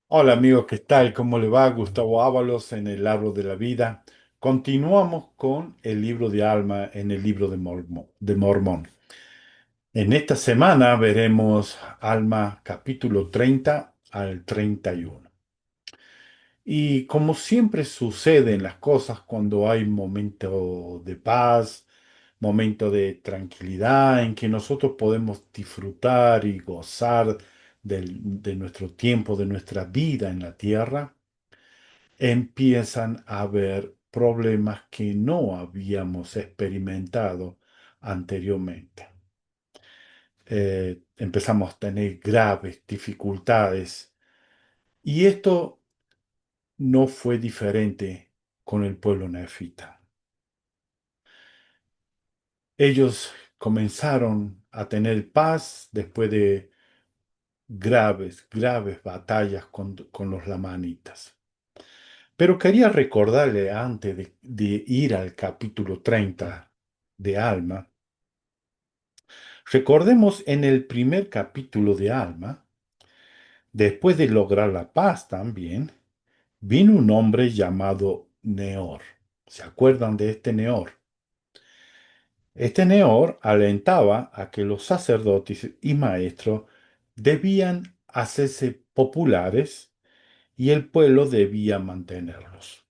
Hola amigos, ¿qué tal? ¿Cómo le va? Gustavo Ábalos en el Árbol de la Vida. Continuamos con el libro de Alma en el libro de Mormón. En esta semana veremos Alma capítulo 30 al 31. Y como siempre sucede en las cosas cuando hay momento de paz, momento de tranquilidad en que nosotros podemos disfrutar y gozar de nuestro tiempo, de nuestra vida en la tierra, empiezan a haber problemas que no habíamos experimentado anteriormente. Empezamos a tener graves dificultades y esto no fue diferente con el pueblo nefita. Ellos comenzaron a tener paz después de graves batallas con los lamanitas. Pero quería recordarle antes de ir al capítulo 30 de Alma. Recordemos en el primer capítulo de Alma, después de lograr la paz también, vino un hombre llamado Neor. ¿Se acuerdan de este Neor? Este Neor alentaba a que los sacerdotes y maestros debían hacerse populares y el pueblo debía mantenerlos.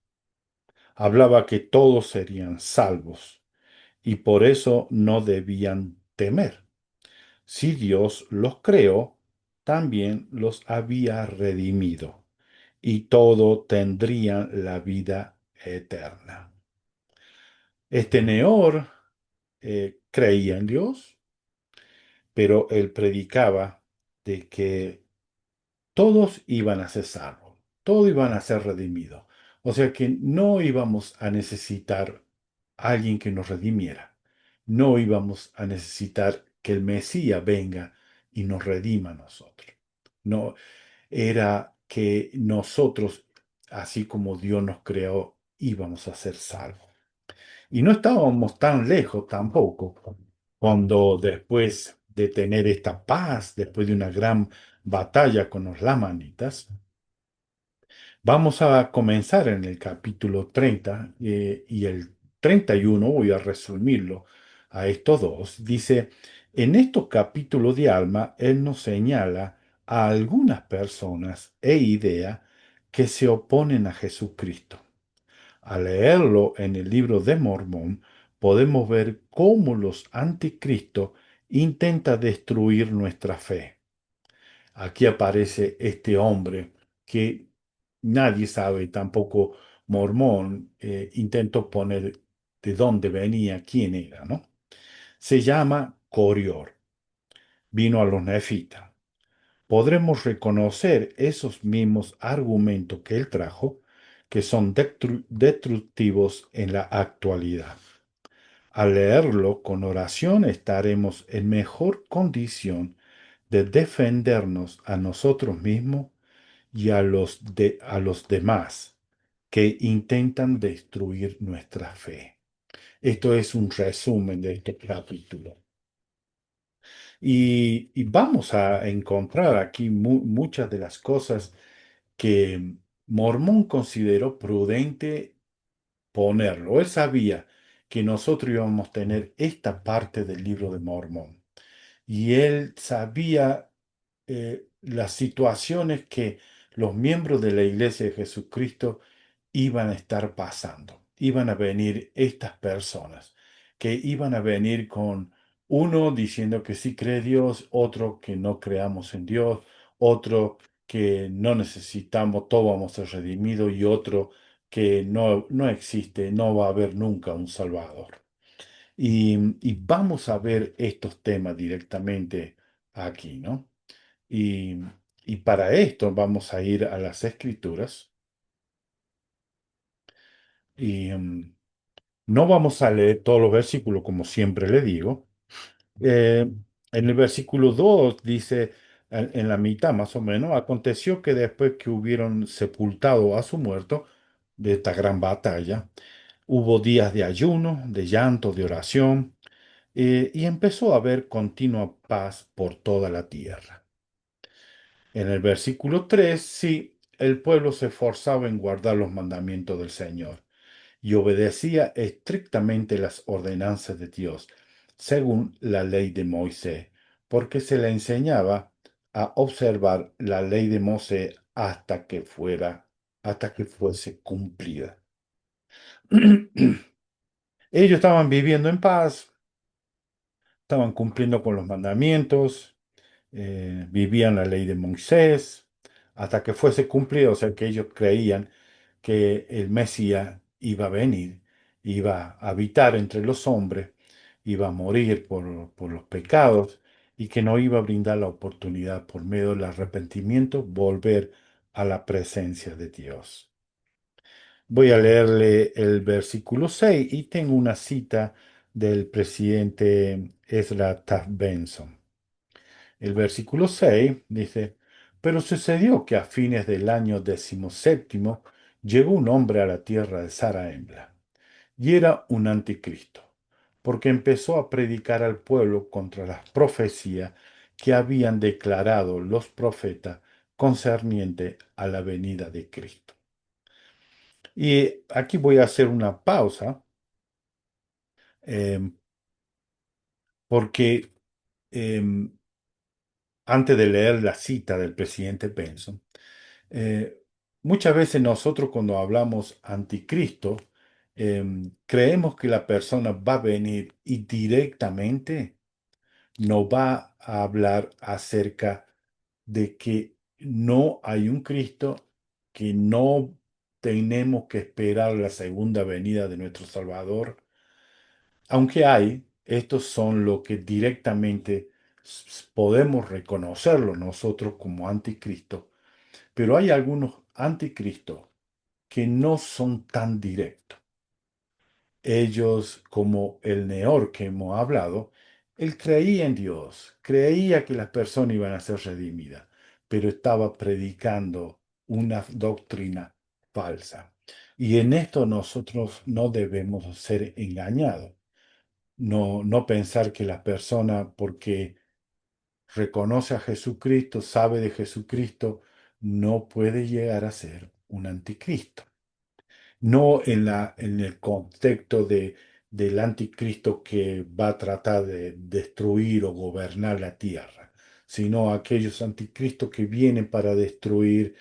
Hablaba que todos serían salvos y por eso no debían temer. Si Dios los creó, también los había redimido, y todo tendrían la vida eterna. Este Neor creía en Dios, pero él predicaba de que todos iban a ser salvos, todos iban a ser redimidos. O sea que no íbamos a necesitar a alguien que nos redimiera. No íbamos a necesitar que el Mesías venga y nos redima a nosotros. No, era que nosotros, así como Dios nos creó, íbamos a ser salvos. Y no estábamos tan lejos tampoco, cuando después de tener esta paz, después de una gran batalla con los lamanitas, vamos a comenzar en el capítulo 30 y el 31, voy a resumirlo a estos dos. Dice, en estos capítulos de Alma, él nos señala a algunas personas e ideas que se oponen a Jesucristo. Al leerlo en el libro de Mormón, podemos ver cómo los anticristos intentan destruir nuestra fe. Aquí aparece este hombre que nadie sabe, tampoco Mormón intentó poner de dónde venía, quién era, ¿no? Se llama Corior, vino a los nefitas. Podremos reconocer esos mismos argumentos que él trajo, que son destructivos en la actualidad. Al leerlo con oración estaremos en mejor condición de defendernos a nosotros mismos y a los demás que intentan destruir nuestra fe. Esto es un resumen de este capítulo. Y vamos a encontrar aquí muchas de las cosas que Mormón consideró prudente ponerlo. Él sabía que nosotros íbamos a tener esta parte del libro de Mormón. Y él sabía las situaciones que los miembros de la Iglesia de Jesucristo iban a estar pasando. Iban a venir estas personas, que iban a venir con uno diciendo que sí cree Dios, otro que no creamos en Dios, otro que no necesitamos, todos vamos a ser redimidos y otro que no existe, no va a haber nunca un Salvador. Y vamos a ver estos temas directamente aquí, ¿no? Y, y para esto vamos a ir a las Escrituras y no vamos a leer todos los versículos como siempre le digo. Eh, en el versículo 2 dice, en la mitad más o menos, aconteció que después que hubieron sepultado a su muerto de esta gran batalla, hubo días de ayuno, de llanto, de oración, y empezó a haber continua paz por toda la tierra. En el versículo 3 sí, el pueblo se esforzaba en guardar los mandamientos del Señor y obedecía estrictamente las ordenanzas de Dios, según la ley de Moisés, porque se le enseñaba a observar la ley de Moisés hasta que fuese cumplida. Ellos estaban viviendo en paz, estaban cumpliendo con los mandamientos, vivían la ley de Moisés, hasta que fuese cumplido, o sea que ellos creían que el Mesías iba a venir, iba a habitar entre los hombres, iba a morir por los pecados y que no iba a brindar la oportunidad por medio del arrepentimiento volver a la presencia de Dios. Voy a leerle el versículo 6 y tengo una cita del presidente Ezra Taft Benson. El versículo 6 dice, pero sucedió que a fines del año 17 llegó un hombre a la tierra de Zarahemla, y era un anticristo, porque empezó a predicar al pueblo contra las profecías que habían declarado los profetas concerniente a la venida de Cristo. Y aquí voy a hacer una pausa, eh, porque eh, antes de leer la cita del presidente Benson, Eh, muchas veces nosotros cuando hablamos anticristo, creemos que la persona va a venir y directamente nos va a hablar acerca de que no hay un Cristo, que no tenemos que esperar la segunda venida de nuestro Salvador. Aunque hay, estos son lo que directamente podemos reconocerlo nosotros como anticristo, pero hay algunos anticristos que no son tan directos. Ellos, como el Neor que hemos hablado, él creía en Dios, creía que las personas iban a ser redimidas, pero estaba predicando una doctrina falsa. Y en esto nosotros no debemos ser engañados. No, no pensar que la persona, porque reconoce a Jesucristo, sabe de Jesucristo, no puede llegar a ser un anticristo. No en el contexto del anticristo que va a tratar de destruir o gobernar la tierra, sino aquellos anticristos que vienen para destruir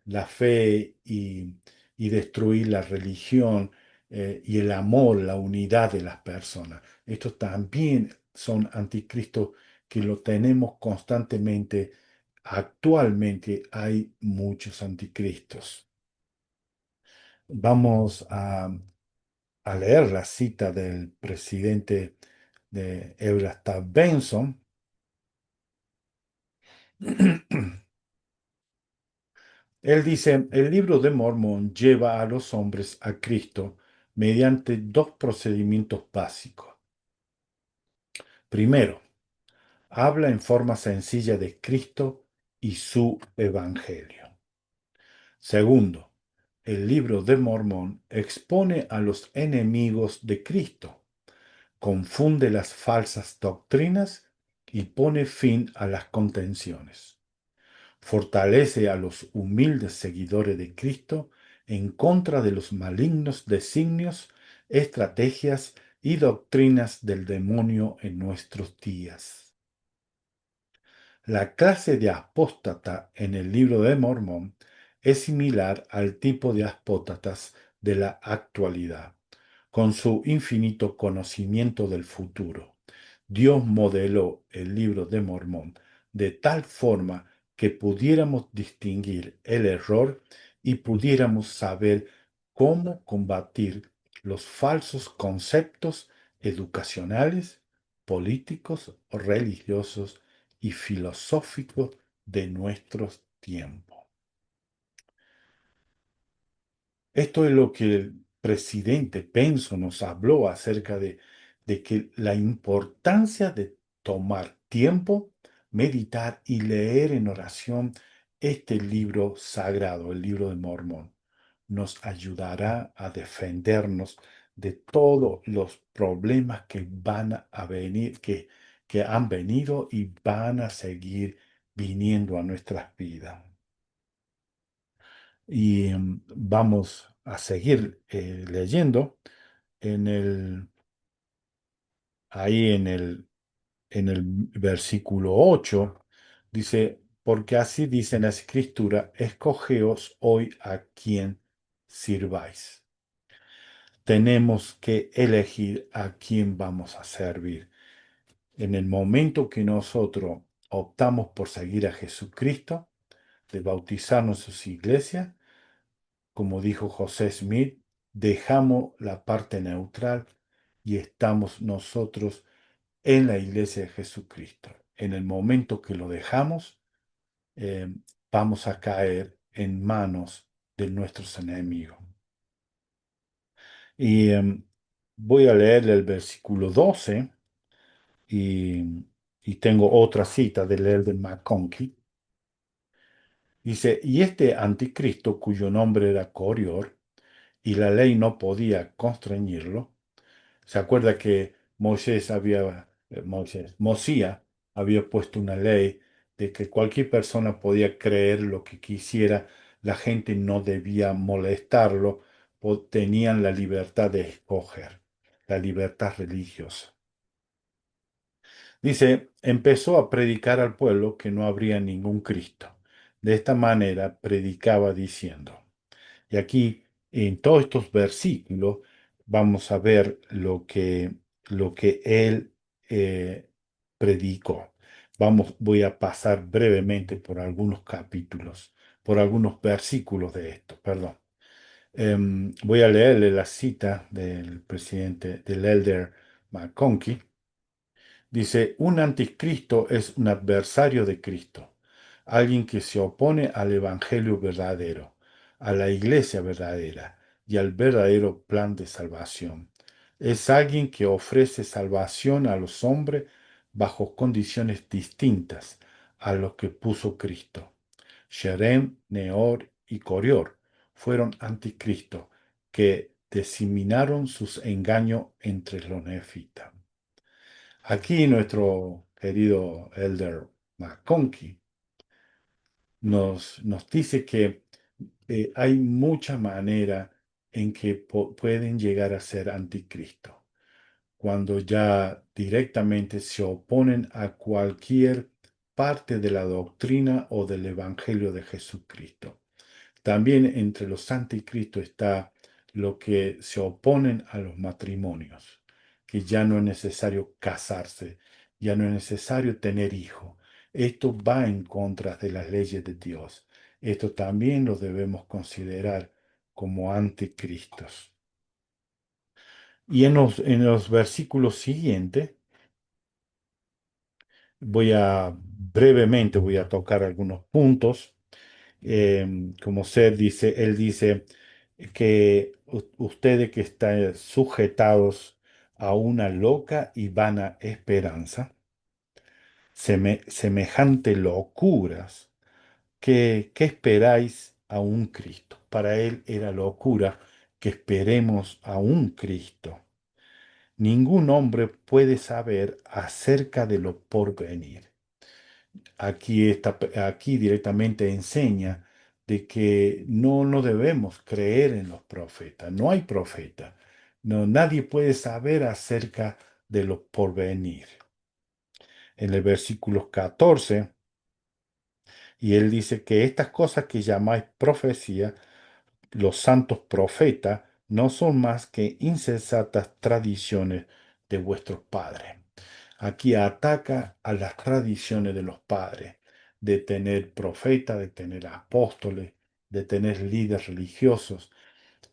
la fe y destruir la religión, y el amor, la unidad de las personas. Estos también son anticristos que lo tenemos constantemente. Actualmente hay muchos anticristos. Vamos a leer la cita del presidente de Eurostat Benson. Él dice, el libro de Mormón lleva a los hombres a Cristo mediante dos procedimientos básicos. Primero, habla en forma sencilla de Cristo y su evangelio. Segundo, el libro de Mormón expone a los enemigos de Cristo, confunde las falsas doctrinas y pone fin a las contenciones. Fortalece a los humildes seguidores de Cristo en contra de los malignos designios, estrategias y doctrinas del demonio en nuestros días. La clase de apóstata en el libro de Mormón es similar al tipo de apóstatas de la actualidad, con su infinito conocimiento del futuro. Dios modeló el libro de Mormón de tal forma que pudiéramos distinguir el error y pudiéramos saber cómo combatir los falsos conceptos educacionales, políticos o religiosos y filosóficos de nuestros tiempos. Esto es lo que el presidente Penso nos habló acerca de que la importancia de tomar tiempo, meditar y leer en oración este libro sagrado, el libro de Mormón, nos ayudará a defendernos de todos los problemas que van a venir, que han venido y van a seguir viniendo a nuestras vidas. Y vamos a seguir leyendo en ahí en el versículo 8 dice, porque así dice en la escritura, escogeos hoy a quien sirváis. Tenemos que elegir a quién vamos a servir. En el momento que nosotros optamos por seguir a Jesucristo, de bautizarnos en sus iglesias, como dijo José Smith, dejamos la parte neutral y estamos nosotros en la iglesia de Jesucristo. En el momento que lo dejamos, eh, vamos a caer en manos de nuestros enemigos. Y voy a leer el versículo 12 y, y tengo otra cita del elder McConkie. Dice, y este anticristo, cuyo nombre era Corior, y la ley no podía constreñirlo. ¿Se acuerda que Mosías había puesto una ley de que cualquier persona podía creer lo que quisiera, la gente no debía molestarlo, tenían la libertad de escoger, la libertad religiosa? Dice, empezó a predicar al pueblo que no habría ningún Cristo. De esta manera predicaba diciendo, y aquí, en todos estos versículos, vamos a ver lo que él eh, predicó. Voy a pasar brevemente por algunos capítulos, por algunos versículos de esto, perdón. Voy a leerle la cita del presidente, del elder McConkie. Dice, un anticristo es un adversario de Cristo, alguien que se opone al evangelio verdadero, a la iglesia verdadera y al verdadero plan de salvación. Es alguien que ofrece salvación a los hombres bajo condiciones distintas a los que puso Cristo. Sherem, Neor y Corior fueron anticristos que diseminaron sus engaños entre los nefitas. Aquí nuestro querido Elder McConkie nos dice que hay mucha manera en que pueden llegar a ser anticristo, cuando ya directamente se oponen a cualquier parte de la doctrina o del evangelio de Jesucristo. También entre los anticristos está lo que se oponen a los matrimonios, que ya no es necesario casarse, ya no es necesario tener hijos. Esto va en contra de las leyes de Dios. Esto también lo debemos considerar como anticristos. Y en los versículos siguientes, brevemente voy a tocar algunos puntos. Como Seth dice, él dice que ustedes que están sujetados a una loca y vana esperanza, semejante locuras, ¿qué esperáis a un Cristo? Para él era locura que esperemos a un Cristo. Ningún hombre puede saber acerca de lo porvenir. Aquí directamente enseña de que no debemos creer en los profetas. No hay profeta. No, nadie puede saber acerca de lo porvenir. En el versículo 14, y él dice que estas cosas que llamáis profecía, los santos profetas, no son más que insensatas tradiciones de vuestros padres. Aquí ataca a las tradiciones de los padres, de tener profetas, de tener apóstoles, de tener líderes religiosos,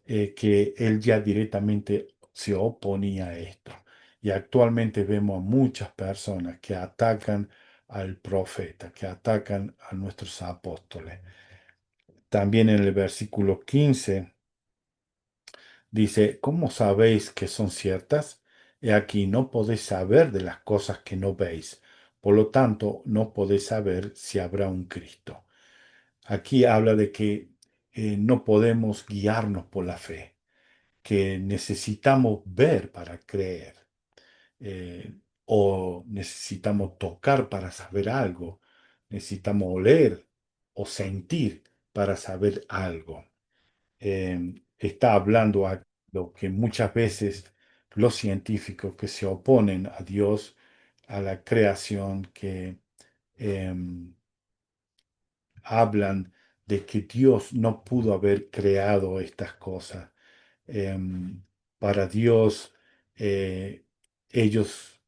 que él ya directamente se oponía a esto. Y actualmente vemos a muchas personas que atacan al profeta, que atacan a nuestros apóstoles. También en el versículo 15 dice, ¿cómo sabéis que son ciertas? He aquí, no podéis saber de las cosas que no veis. Por lo tanto, no podéis saber si habrá un Cristo. Aquí habla de que no podemos guiarnos por la fe, que necesitamos ver para creer, eh, o necesitamos tocar para saber algo, necesitamos oler o sentir para saber algo. Está hablando a lo que muchas veces los científicos que se oponen a Dios, a la creación, que em, hablan de que Dios no pudo haber creado estas cosas. Em, para Dios, ellos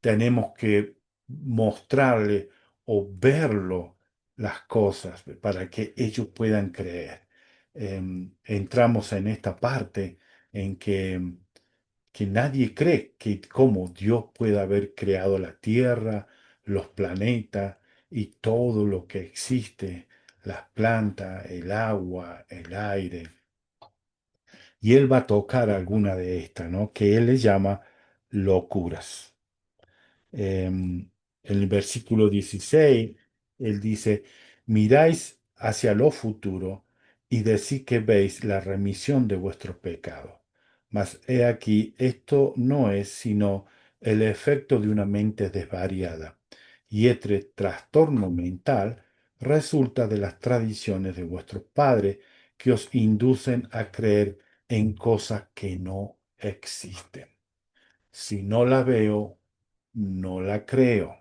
tenemos que mostrarle o verlo las cosas para que ellos puedan creer. Entramos en esta parte en que nadie cree que cómo Dios puede haber creado la tierra, los planetas y todo lo que existe, las plantas, el agua, el aire. Y él va a tocar alguna de estas, ¿no? Que él le llama locuras. En el versículo 16, él dice, miráis hacia lo futuro y decís que veis la remisión de vuestros pecados. Mas he aquí, esto no es sino el efecto de una mente desvariada, y este trastorno mental resulta de las tradiciones de vuestros padres que os inducen a creer en cosas que no existen. Si no la veo, no la creo.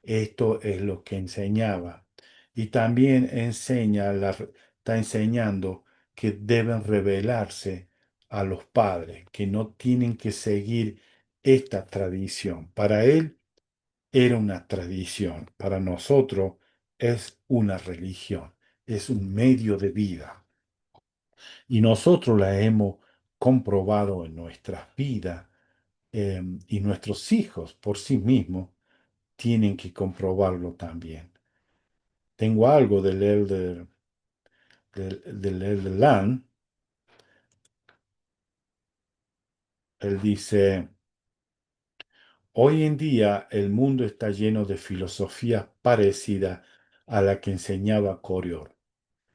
Esto es lo que enseñaba. Y también está enseñando que deben revelarse a los padres, que no tienen que seguir esta tradición. Para él era una tradición, para nosotros es una religión, es un medio de vida. Y nosotros la hemos comprobado en nuestras vidas, y nuestros hijos por sí mismos tienen que comprobarlo también. Tengo algo del Elder Land. Él dice, hoy en día el mundo está lleno de filosofías parecidas a la que enseñaba Coriol.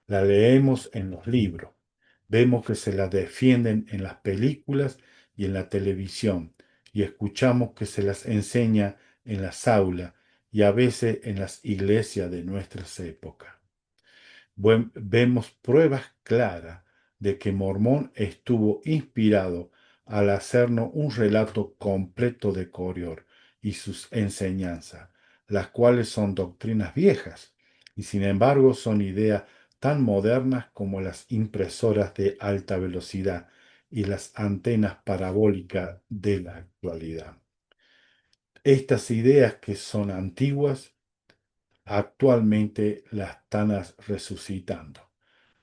La leemos en los libros, vemos que se la defienden en las películas y en la televisión, y escuchamos que se las enseña en las aulas y a veces en las iglesias de nuestras épocas. Vemos pruebas claras de que Mormón estuvo inspirado al hacernos un relato completo de Coriol y sus enseñanzas, las cuales son doctrinas viejas, y sin embargo son ideas tan modernas como las impresoras de alta velocidad y las antenas parabólicas de la actualidad. Estas ideas que son antiguas, actualmente las están resucitando.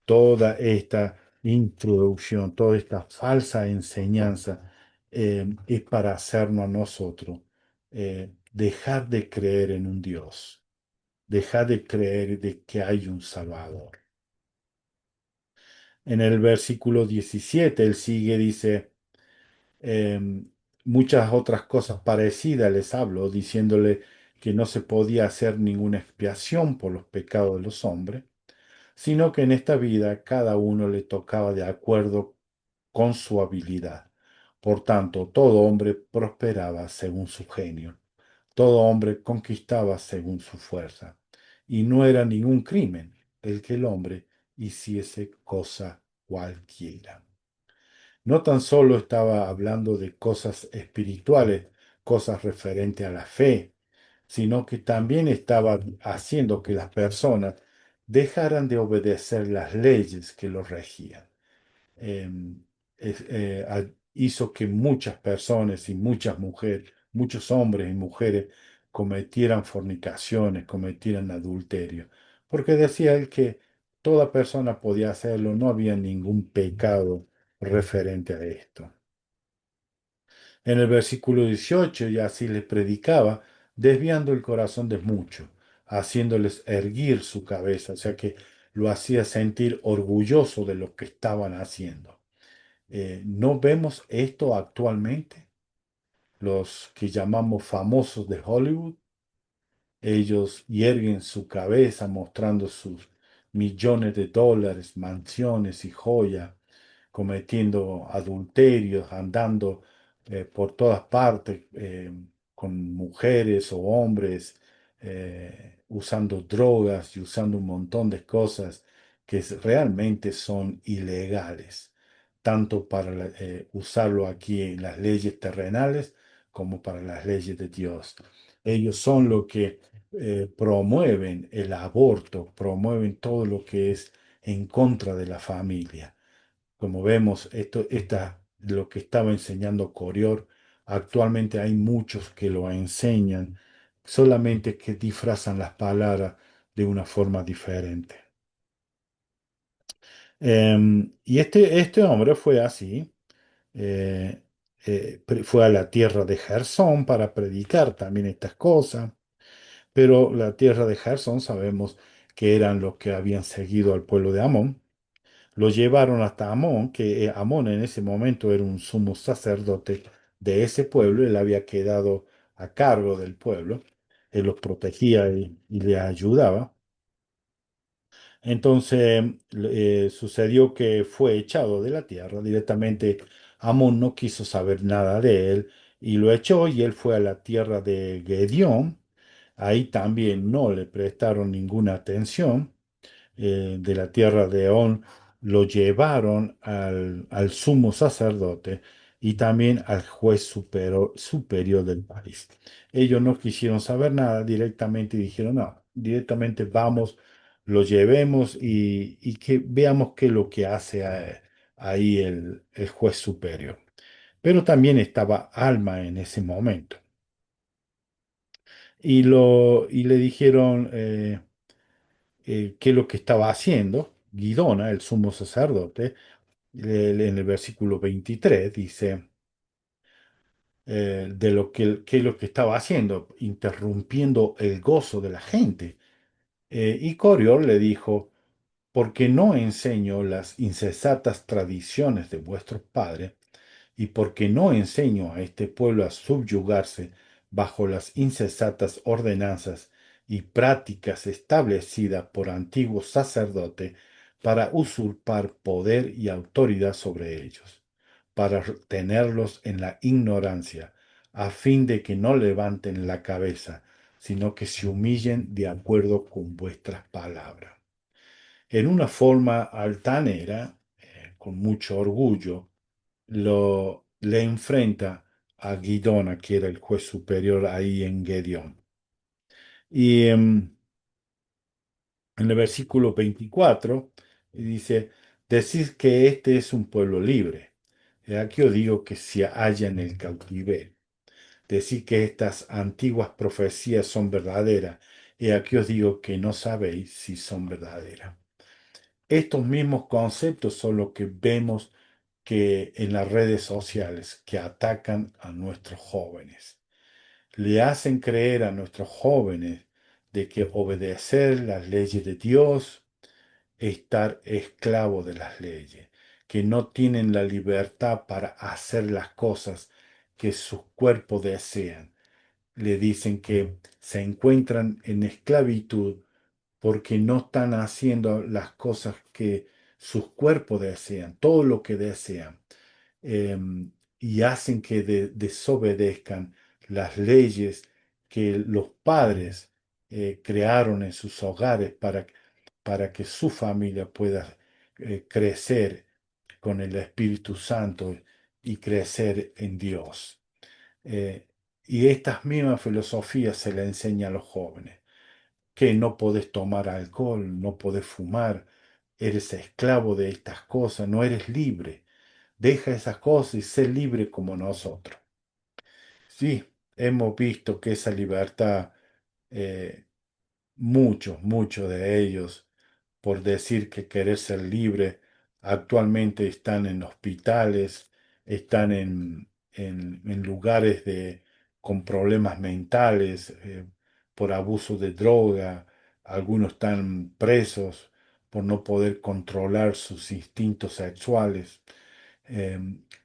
Toda esta introducción, toda esta falsa enseñanza, es para hacernos a nosotros dejar de creer en un Dios, dejar de creer de que hay un Salvador. En el versículo 17, él sigue, dice, em, muchas otras cosas parecidas les hablo, diciéndole que no se podía hacer ninguna expiación por los pecados de los hombres, sino que en esta vida cada uno le tocaba de acuerdo con su habilidad. Por tanto, todo hombre prosperaba según su genio, todo hombre conquistaba según su fuerza, y no era ningún crimen el que el hombre hiciese cosa cualquiera. No tan solo estaba hablando de cosas espirituales, cosas referentes a la fe, sino que también estaba haciendo que las personas dejaran de obedecer las leyes que los regían. em, Hizo que muchas personas y muchas mujeres, muchos hombres y mujeres cometieran fornicaciones, cometieran adulterio, porque decía él que toda persona podía hacerlo, no había ningún pecado referente a esto. En el versículo 18 ya así les predicaba, desviando el corazón de muchos, haciéndoles erguir su cabeza, o sea que lo hacía sentir orgulloso de lo que estaban haciendo. ¿No vemos esto actualmente? Los que llamamos famosos de Hollywood, ellos yerguen su cabeza mostrando sus millones de dólares, mansiones y joyas, cometiendo adulterios, andando por todas partes con mujeres o hombres, usando drogas y usando un montón de cosas realmente son ilegales, tanto para usarlo aquí en las leyes terrenales como para las leyes de Dios. Ellos son los que promueven el aborto, promueven todo lo que es en contra de la familia. Como vemos, lo que estaba enseñando Corior, actualmente hay muchos que lo enseñan, solamente que disfrazan las palabras de una forma diferente. Y este hombre fue así, eh, fue a la tierra de Gersón para predicar también estas cosas, pero la tierra de Gersón sabemos que eran los que habían seguido al pueblo de Amón. Lo llevaron hasta Amón, que Amón en ese momento era un sumo sacerdote de ese pueblo, él había quedado a cargo del pueblo, él los protegía y les ayudaba. Entonces sucedió que fue echado de la tierra. Directamente Amón no quiso saber nada de él y lo echó y él fue a la tierra de Gedeón. Ahí también no le prestaron ninguna atención. De la tierra de On lo llevaron al sumo sacerdote y también al juez superior del país. Ellos no quisieron saber nada directamente y dijeron, no, directamente vamos, lo llevemos y que veamos qué es lo que hace ahí el juez superior. Pero también estaba Alma en ese momento. Y le dijeron, qué es lo que estaba haciendo. Guidona, el sumo sacerdote, en el versículo 23 dice de qué es lo que estaba haciendo, interrumpiendo el gozo de la gente. Y Coriol le dijo, porque no enseño las insensatas tradiciones de vuestros padres, y porque no enseño a este pueblo a subyugarse bajo las insensatas ordenanzas y prácticas establecidas por antiguos sacerdotes para usurpar poder y autoridad sobre ellos, para tenerlos en la ignorancia, a fin de que no levanten la cabeza, sino que se humillen de acuerdo con vuestras palabras. En una forma altanera, con mucho orgullo, le enfrenta a Guidona, que era el juez superior ahí en Gedeón. Y en el versículo 24 dice, decís que este es un pueblo libre. Aquí os digo que se halla en el cautiverio. Decís que estas antiguas profecías son verdaderas. Y aquí os digo que no sabéis si son verdaderas. Estos mismos conceptos son los que vemos que en las redes sociales que atacan a nuestros jóvenes. Le hacen creer a nuestros jóvenes de que obedecer las leyes de Dios es estar esclavo de las leyes, que no tienen la libertad para hacer las cosas que sus cuerpos desean. Le dicen que se encuentran en esclavitud porque no están haciendo las cosas que sus cuerpos desean, todo lo que desean, y hacen que desobedezcan las leyes que los padres crearon en sus hogares para que su familia pueda crecer con el Espíritu Santo y crecer en Dios. Eh, y estas mismas filosofías se le enseña a los jóvenes que no podés tomar alcohol, no podés fumar, eres esclavo de estas cosas, no eres libre. Deja esas cosas y sé libre como nosotros. Sí, hemos visto que esa libertad, eh, muchos de ellos, por decir que querer ser libre, actualmente están en hospitales, están en lugares con problemas mentales, por abuso de droga, algunos están presos por no poder controlar sus instintos sexuales.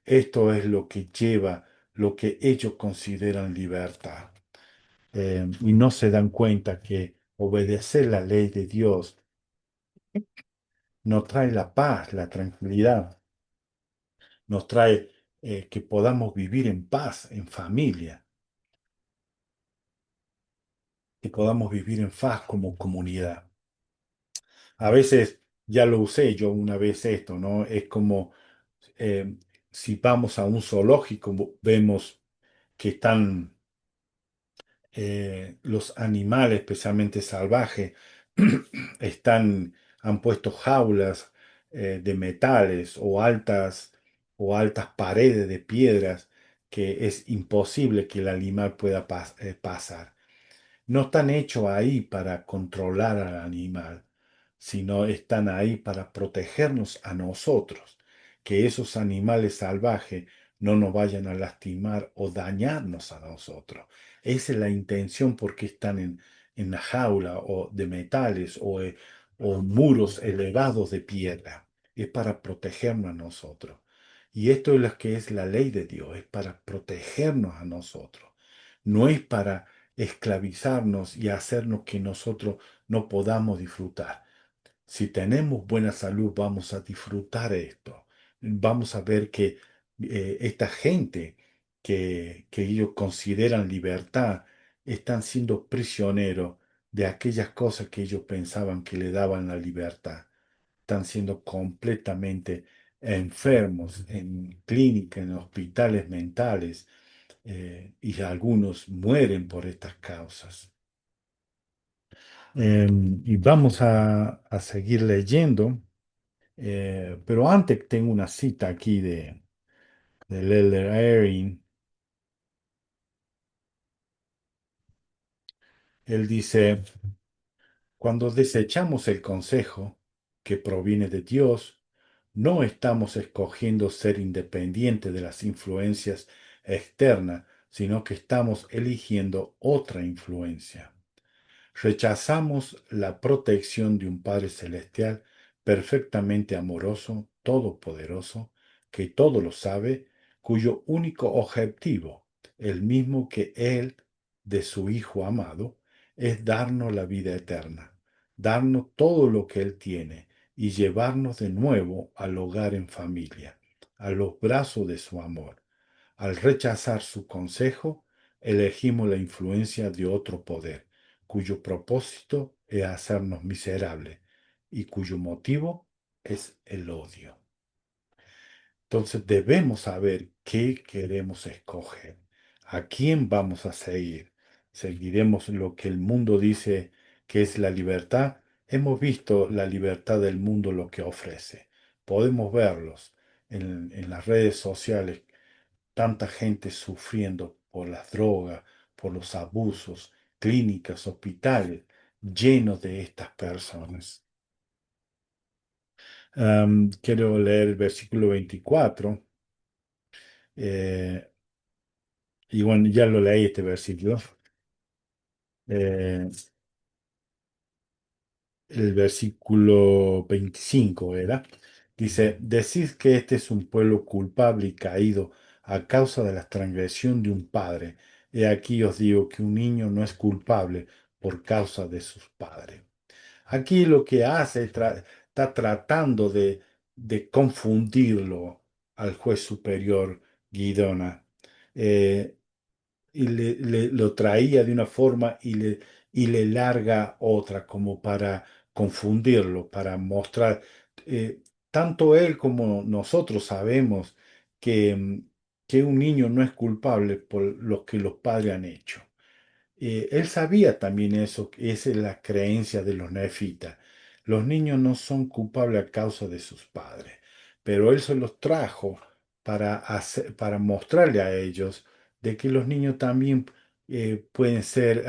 Esto es lo que lleva lo que ellos consideran libertad. Y no se dan cuenta que obedecer la ley de Dios nos trae la paz, la tranquilidad, nos trae que podamos vivir en paz, en familia, que podamos vivir en paz como comunidad. A veces ya lo usé yo una vez esto, ¿no? Es como eh, si vamos a un zoológico, vemos que están los animales, especialmente salvajes, están, han puesto jaulas de metales o altas paredes de piedras que es imposible que el animal pueda pasar. No están hechos ahí para controlar al animal, sino están ahí para protegernos a nosotros, que esos animales salvajes no nos vayan a lastimar o dañarnos a nosotros. Esa es la intención porque están en la jaula o de metales o muros elevados de piedra. Es para protegernos a nosotros. Y esto es lo que es la ley de Dios, es para protegernos a nosotros. No es para esclavizarnos y hacernos que nosotros no podamos disfrutar. Si tenemos buena salud, vamos a disfrutar esto. Vamos a ver que esta gente que ellos consideran libertad, están siendo prisioneros de aquellas cosas que ellos pensaban que le daban la libertad. Están siendo completamente enfermos en clínicas, en hospitales mentales, y algunos mueren por estas causas. Y vamos a seguir leyendo, pero antes tengo una cita aquí del Elder Eyring. Él dice, cuando desechamos el consejo que proviene de Dios, no estamos escogiendo ser independientes de las influencias externas, sino que estamos eligiendo otra influencia. Rechazamos la protección de un Padre Celestial perfectamente amoroso, todopoderoso, que todo lo sabe, cuyo único objetivo, el mismo que Él de su Hijo amado, es darnos la vida eterna, darnos todo lo que Él tiene y llevarnos de nuevo al hogar en familia, a los brazos de su amor. Al rechazar su consejo, elegimos la influencia de otro poder, cuyo propósito es hacernos miserables y cuyo motivo es el odio. Entonces debemos saber qué queremos escoger, a quién vamos a seguir. ¿Seguiremos lo que el mundo dice que es la libertad? Hemos visto la libertad del mundo lo que ofrece. Podemos verlos en las redes sociales, tanta gente sufriendo por las drogas, por los abusos, clínicas, hospitales, llenos de estas personas. Quiero leer el versículo 24. eh, y bueno, ya lo leí este versículo. eh, el versículo 25 era. Dice, decís que este es un pueblo culpable y caído a causa de la transgresión de un padre. He aquí os digo que un niño no es culpable por causa de sus padres. Aquí lo que hace es está tratando de confundirlo al juez superior Guidona. Eh, y lo traía de una forma y le larga otra, como para confundirlo, para mostrar. Tanto él como nosotros sabemos que, que un niño no es culpable por lo que los padres han hecho. Él sabía también eso, que esa es la creencia de los nefitas. Los niños no son culpables a causa de sus padres, pero él se los trajo para mostrarle a ellos de que los niños también pueden ser,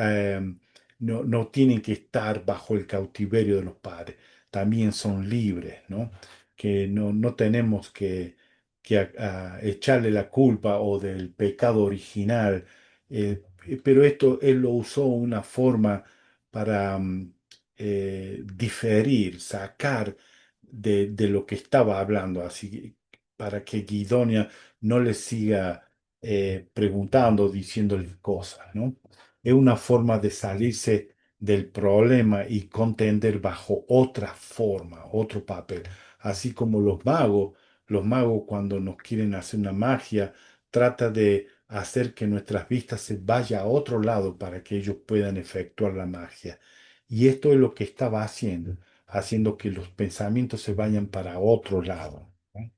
no tienen que estar bajo el cautiverio de los padres, también son libres, ¿no? Que no tenemos que echarle la culpa o del pecado original. Pero esto él lo usó una forma para diferir, sacar de lo que estaba hablando, así para que Guidonia no le siga preguntando, diciéndole cosas, ¿no? Es una forma de salirse del problema y contender bajo otra forma, otro papel. Así como los magos cuando nos quieren hacer una magia, trata de hacer que nuestras vistas se vaya a otro lado para que ellos puedan efectuar la magia. Y esto es lo que estaba haciendo. haciendo que los pensamientos se vayan para otro lado, ¿no?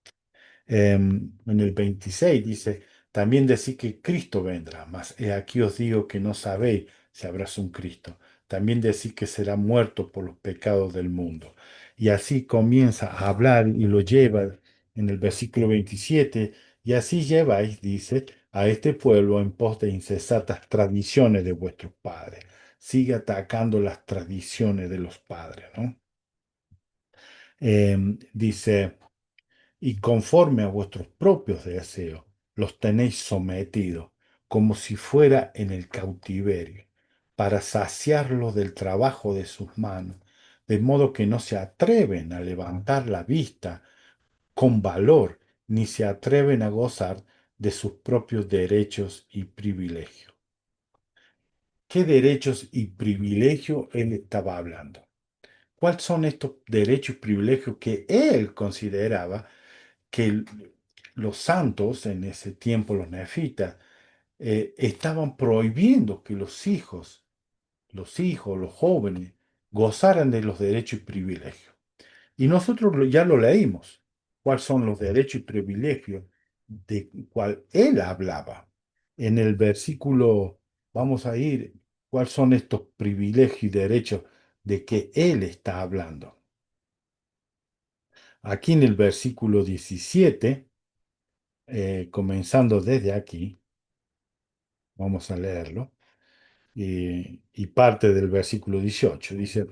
En el 26 dice, también decís que Cristo vendrá, mas he aquí os digo que no sabéis si habrá un Cristo. También decís que será muerto por los pecados del mundo. Y así comienza a hablar y lo lleva en el versículo 27, y así lleváis, dice, a este pueblo en pos de incesantes tradiciones de vuestros padres. Sigue atacando las tradiciones de los padres, ¿no? Dice y conforme a vuestros propios deseos, los tenéis sometidos, como si fuera en el cautiverio, para saciarlos del trabajo de sus manos, de modo que no se atreven a levantar la vista con valor, ni se atreven a gozar de sus propios derechos y privilegios. ¿Qué derechos y privilegios él estaba hablando? ¿Cuáles son estos derechos y privilegios que él consideraba que los santos en ese tiempo, los nefitas, estaban prohibiendo que los jóvenes, gozaran de los derechos y privilegios? Y nosotros ya lo leímos, cuáles son los derechos y privilegios de cuál él hablaba. En el versículo, vamos a ir, cuáles son estos privilegios y derechos de que él está hablando. Aquí en el versículo 17, comenzando desde aquí, vamos a leerlo, y parte del versículo 18. Dice,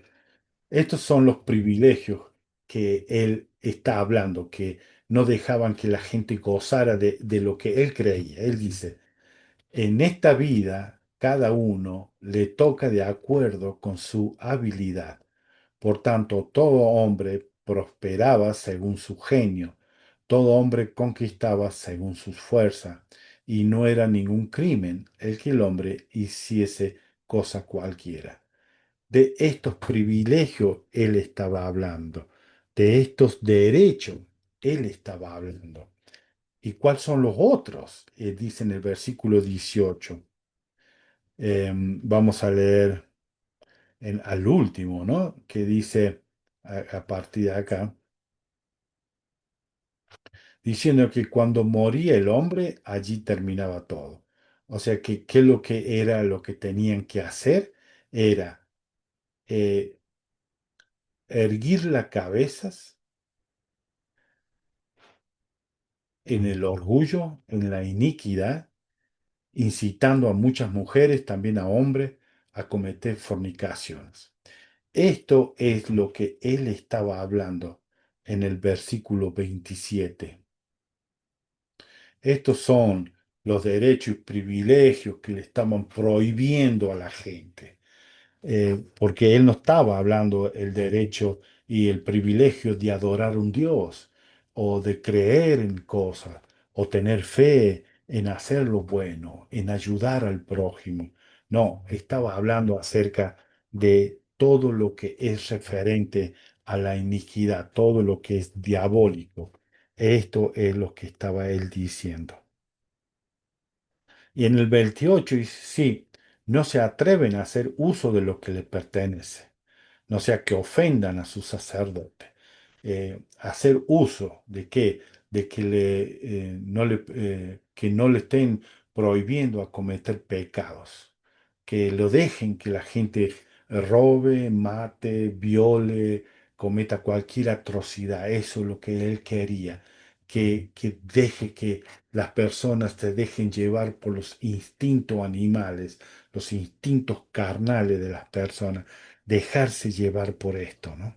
estos son los privilegios que él está hablando, que no dejaban que la gente gozara de lo que él creía. Él dice, en esta vida cada uno le toca de acuerdo con su habilidad. Por tanto, todo hombre prosperaba según su genio, todo hombre conquistaba según sus fuerzas, y no era ningún crimen el que el hombre hiciese cosa cualquiera. De estos privilegios él estaba hablando, de estos derechos él estaba hablando. ¿Y cuáles son los otros? Dice en el versículo 18. Vamos a leer al último, ¿no? Que dice a partir de acá, diciendo que cuando moría el hombre, allí terminaba todo. O sea que, ¿qué es lo que era lo que tenían que hacer? Era eh, erguir las cabezas en el orgullo, en la iniquidad, incitando a muchas mujeres, también a hombres, a cometer fornicaciones. Esto es lo que él estaba hablando en el versículo 27. Estos son los derechos y privilegios que le estaban prohibiendo a la gente, porque él no estaba hablando el derecho y el privilegio de adorar a un Dios o de creer en cosas o tener fe en hacer lo bueno, en ayudar al prójimo. No, estaba hablando acerca de todo lo que es referente a la iniquidad, todo lo que es diabólico. Esto es lo que estaba él diciendo. Y en el 28 dice, sí, no se atreven a hacer uso de lo que les pertenece, no sea que ofendan a su sacerdote. Hacer uso de qué, de que, que no le estén prohibiendo a cometer pecados, que lo dejen que la gente robe, mate, viole, cometa cualquier atrocidad. Eso es lo que él quería, que deje que las personas se dejen llevar por los instintos animales, los instintos carnales de las personas, dejarse llevar por esto, ¿no?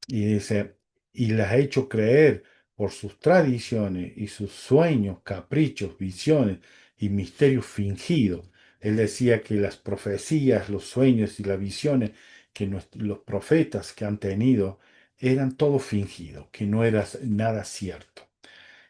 Y dice, y las ha hecho creer por sus tradiciones y sus sueños, caprichos, visiones y misterios fingidos. Él decía que las profecías, los sueños y las visiones que los profetas que han tenido eran todo fingido, que no era nada cierto,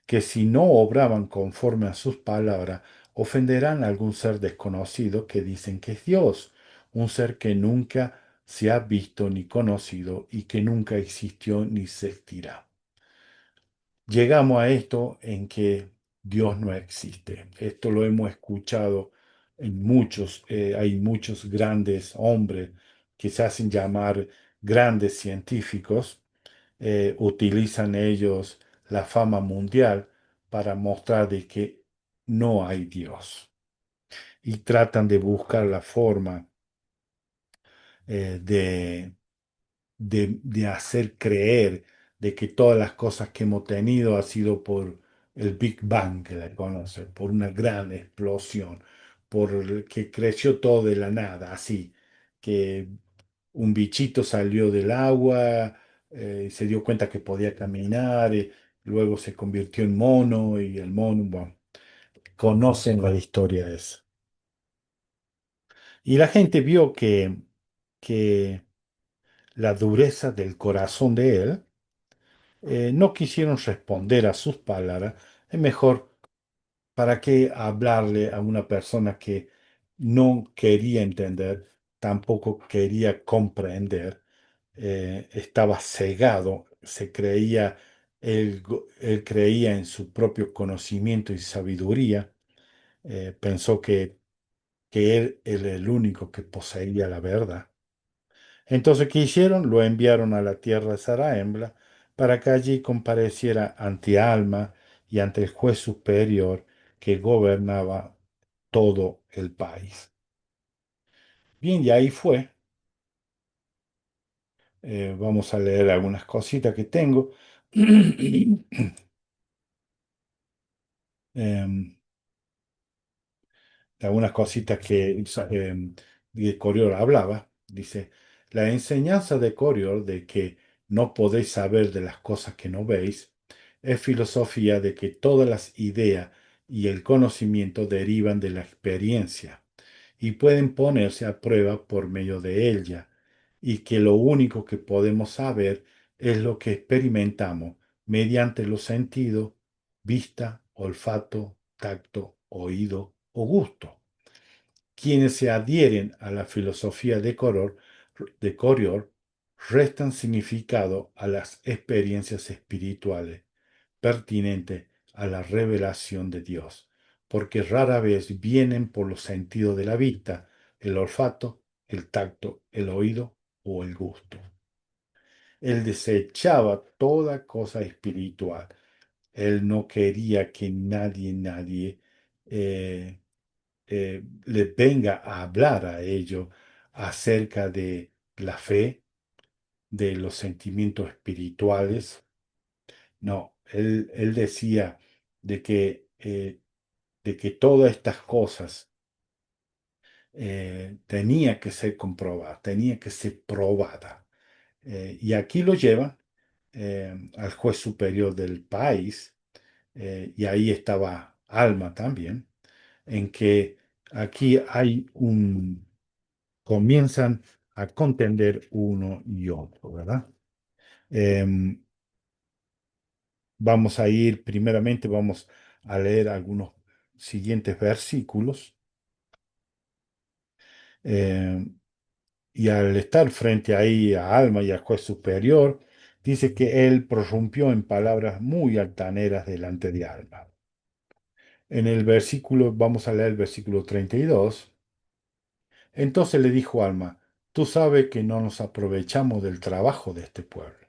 que si no obraban conforme a sus palabras, ofenderán a algún ser desconocido que dicen que es Dios, un ser que nunca se ha visto ni conocido y que nunca existió ni existirá. Llegamos a esto en que Dios no existe. Esto lo hemos escuchado en muchos, hay muchos grandes hombres que se hacen llamar grandes científicos, utilizan ellos la fama mundial para mostrar de que no hay Dios y tratan de buscar la forma de de hacer creer de que todas las cosas que hemos tenido ha sido por el Big Bang, que la conoce, por una gran explosión, que creció todo de la nada, así, que un bichito salió del agua, se dio cuenta que podía caminar, luego se convirtió en mono y el mono, bueno, conocen la historia esa. Y la gente vio que la dureza del corazón de él, no quisieron responder a sus palabras. Es mejor, ¿para qué hablarle a una persona que no quería entender, tampoco quería comprender? Estaba cegado, él creía en su propio conocimiento y sabiduría, pensó que él era el único que poseía la verdad. Entonces, ¿qué hicieron? Lo enviaron a la tierra de Saraembla para que allí compareciera ante Alma y ante el juez superior que gobernaba todo el país. Bien, y ahí fue. Vamos a leer algunas cositas que tengo. Em, algunas cositas que Coriol hablaba. Dice, la enseñanza de Coriol de que no podéis saber de las cosas que no veis es filosofía de que todas las ideas y el conocimiento derivan de la experiencia y pueden ponerse a prueba por medio de ella, y que lo único que podemos saber es lo que experimentamos mediante los sentidos, vista, olfato, tacto, oído o gusto. Quienes se adhieren a la filosofía de Coriol restan significado a las experiencias espirituales pertinentes a la revelación de Dios, porque rara vez vienen por los sentidos de la vista, el olfato, el tacto, el oído o el gusto. Él desechaba toda cosa espiritual. Él no quería que nadie eh, le venga a hablar a ellos acerca de la fe, de los sentimientos espirituales. No, él decía de que todas estas cosas tenía que ser comprobada, tenía que ser probada. Y aquí lo llevan al juez superior del país, y ahí estaba Alma también, en que aquí comienzan a contender uno y otro, ¿verdad? Em, Vamos a ir, primeramente vamos a leer algunos siguientes versículos. em, y al estar frente ahí a Alma y al juez superior, dice que él prorrumpió en palabras muy altaneras delante de Alma. En el versículo, vamos a leer el versículo 32. Entonces le dijo Alma, tú sabes que no nos aprovechamos del trabajo de este pueblo.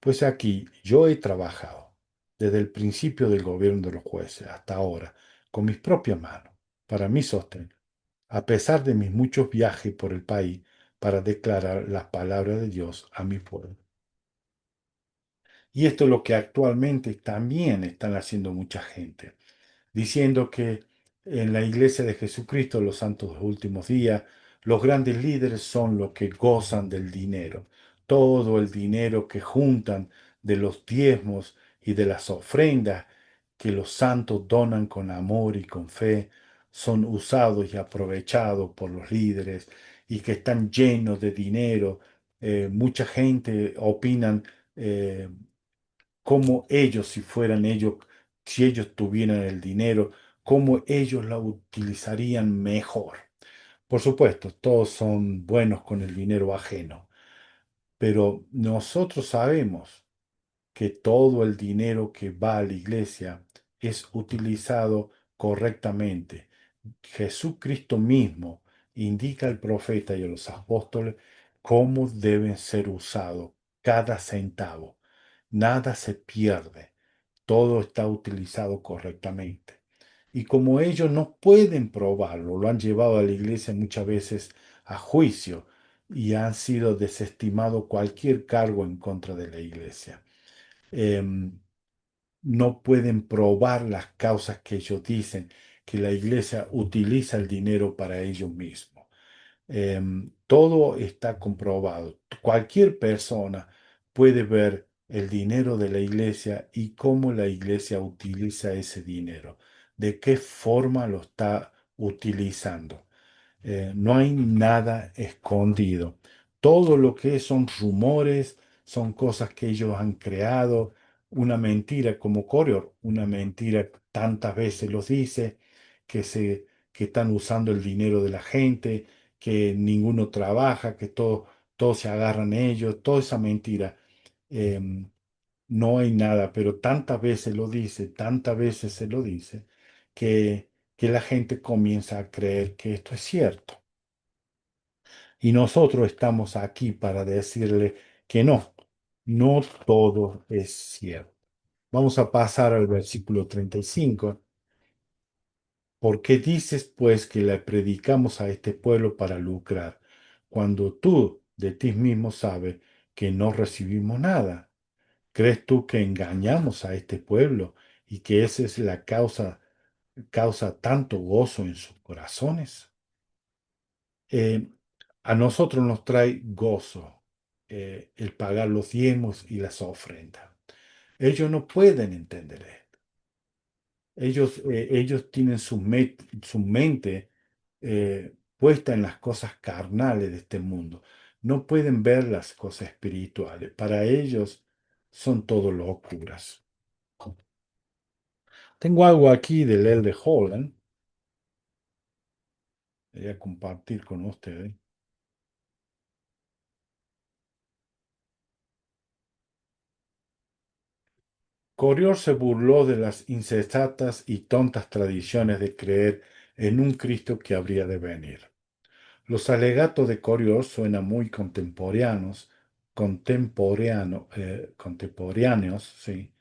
Pues aquí yo he trabajado desde el principio del gobierno de los jueces hasta ahora, con mis propias manos, para mi sostén, a pesar de mis muchos viajes por el país para declarar las palabras de Dios a mi pueblo. Y esto es lo que actualmente también están haciendo mucha gente, diciendo que en la iglesia de Jesucristo, los santos de los últimos días, los grandes líderes son los que gozan del dinero. Todo el dinero que juntan de los diezmos y de las ofrendas que los santos donan con amor y con fe, son usados y aprovechados por los líderes y que están llenos de dinero. Mucha gente opinan eh, cómo ellos, si fueran ellos, si ellos tuvieran el dinero, cómo ellos la utilizarían mejor. Por supuesto, todos son buenos con el dinero ajeno, pero nosotros sabemos que todo el dinero que va a la iglesia es utilizado correctamente. Jesucristo mismo indica al profeta y a los apóstoles cómo deben ser usados cada centavo. Nada se pierde, todo está utilizado correctamente. Y como ellos no pueden probarlo, lo han llevado a la iglesia muchas veces a juicio y han sido desestimado cualquier cargo en contra de la iglesia. Em, no pueden probar las causas que ellos dicen, que la iglesia utiliza el dinero para ellos mismos. Todo está comprobado. Cualquier persona puede ver el dinero de la iglesia y cómo la iglesia utiliza ese dinero, de qué forma lo está utilizando. No hay nada escondido. Todo lo que son rumores, son cosas que ellos han creado, una mentira como Corior, una mentira tantas veces los dice, que están usando el dinero de la gente, que ninguno trabaja, que todos se agarran ellos, toda esa mentira. Em, no hay nada, pero tantas veces lo dice, tantas veces se lo dice, que la gente comienza a creer que esto es cierto. Y nosotros estamos aquí para decirle que no, no todo es cierto. Vamos a pasar al versículo 35. ¿Por qué dices pues que le predicamos a este pueblo para lucrar, cuando tú de ti mismo sabes que no recibimos nada? ¿Crees tú que engañamos a este pueblo y que esa es la causa tanto gozo en sus corazones? Eh, a nosotros nos trae gozo el pagar los diezmos y las ofrendas. Ellos no pueden entender esto. Ellos tienen su mente puesta en las cosas carnales de este mundo. No pueden ver las cosas espirituales. Para ellos son todo locuras. Tengo algo aquí del Elder Holland. Voy a compartir con ustedes. Coriol se burló de las insensatas y tontas tradiciones de creer en un Cristo que habría de venir. Los alegatos de Coriol suenan muy contemporáneos, sí,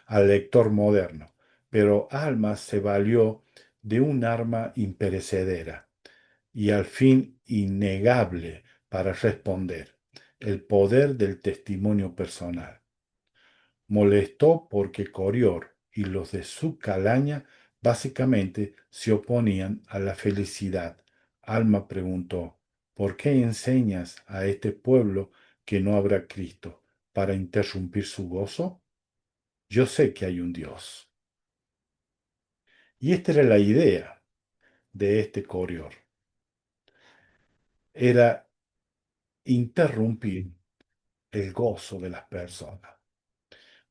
al lector moderno, pero Alma se valió de un arma imperecedera y al fin innegable para responder, el poder del testimonio personal. Molestó porque Corior y los de su calaña básicamente se oponían a la felicidad. Alma preguntó, ¿por qué enseñas a este pueblo que no habrá Cristo para interrumpir su gozo? Yo sé que hay un Dios. Y esta era la idea de este Corior, era interrumpir el gozo de las personas.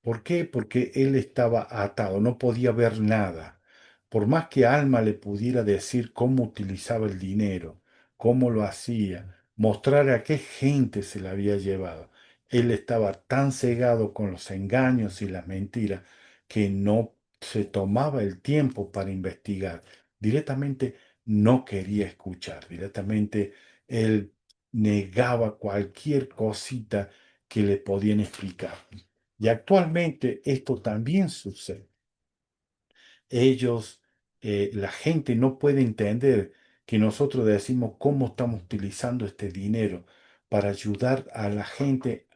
¿Por qué? Porque él estaba atado, no podía ver nada. Por más que Alma le pudiera decir cómo utilizaba el dinero, cómo lo hacía, mostrar a qué gente se le había llevado, él estaba tan cegado con los engaños y las mentiras que no se tomaba el tiempo para investigar. Directamente no quería escuchar, directamente él negaba cualquier cosita que le podían explicar. Y actualmente esto también sucede. La gente no puede entender que nosotros decimos cómo estamos utilizando este dinero para ayudar a la gente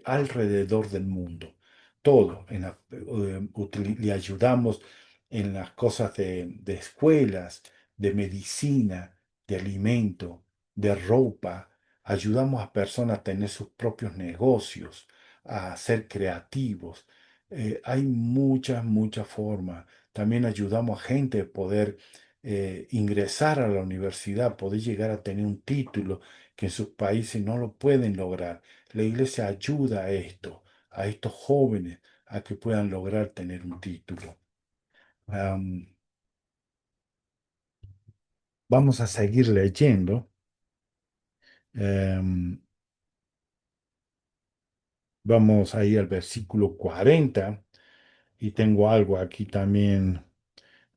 alrededor del mundo. Todo. Le ayudamos en las cosas de escuelas, de medicina, de alimento, de ropa. Ayudamos a personas a tener sus propios negocios, a ser creativos. Hay muchas formas. También ayudamos a gente a poder ingresar a la universidad, poder llegar a tener un título que en sus países no lo pueden lograr. La iglesia ayuda a estos jóvenes, a que puedan lograr tener un título. Am, vamos a seguir leyendo. Em, vamos ahí al versículo 40 y tengo algo aquí también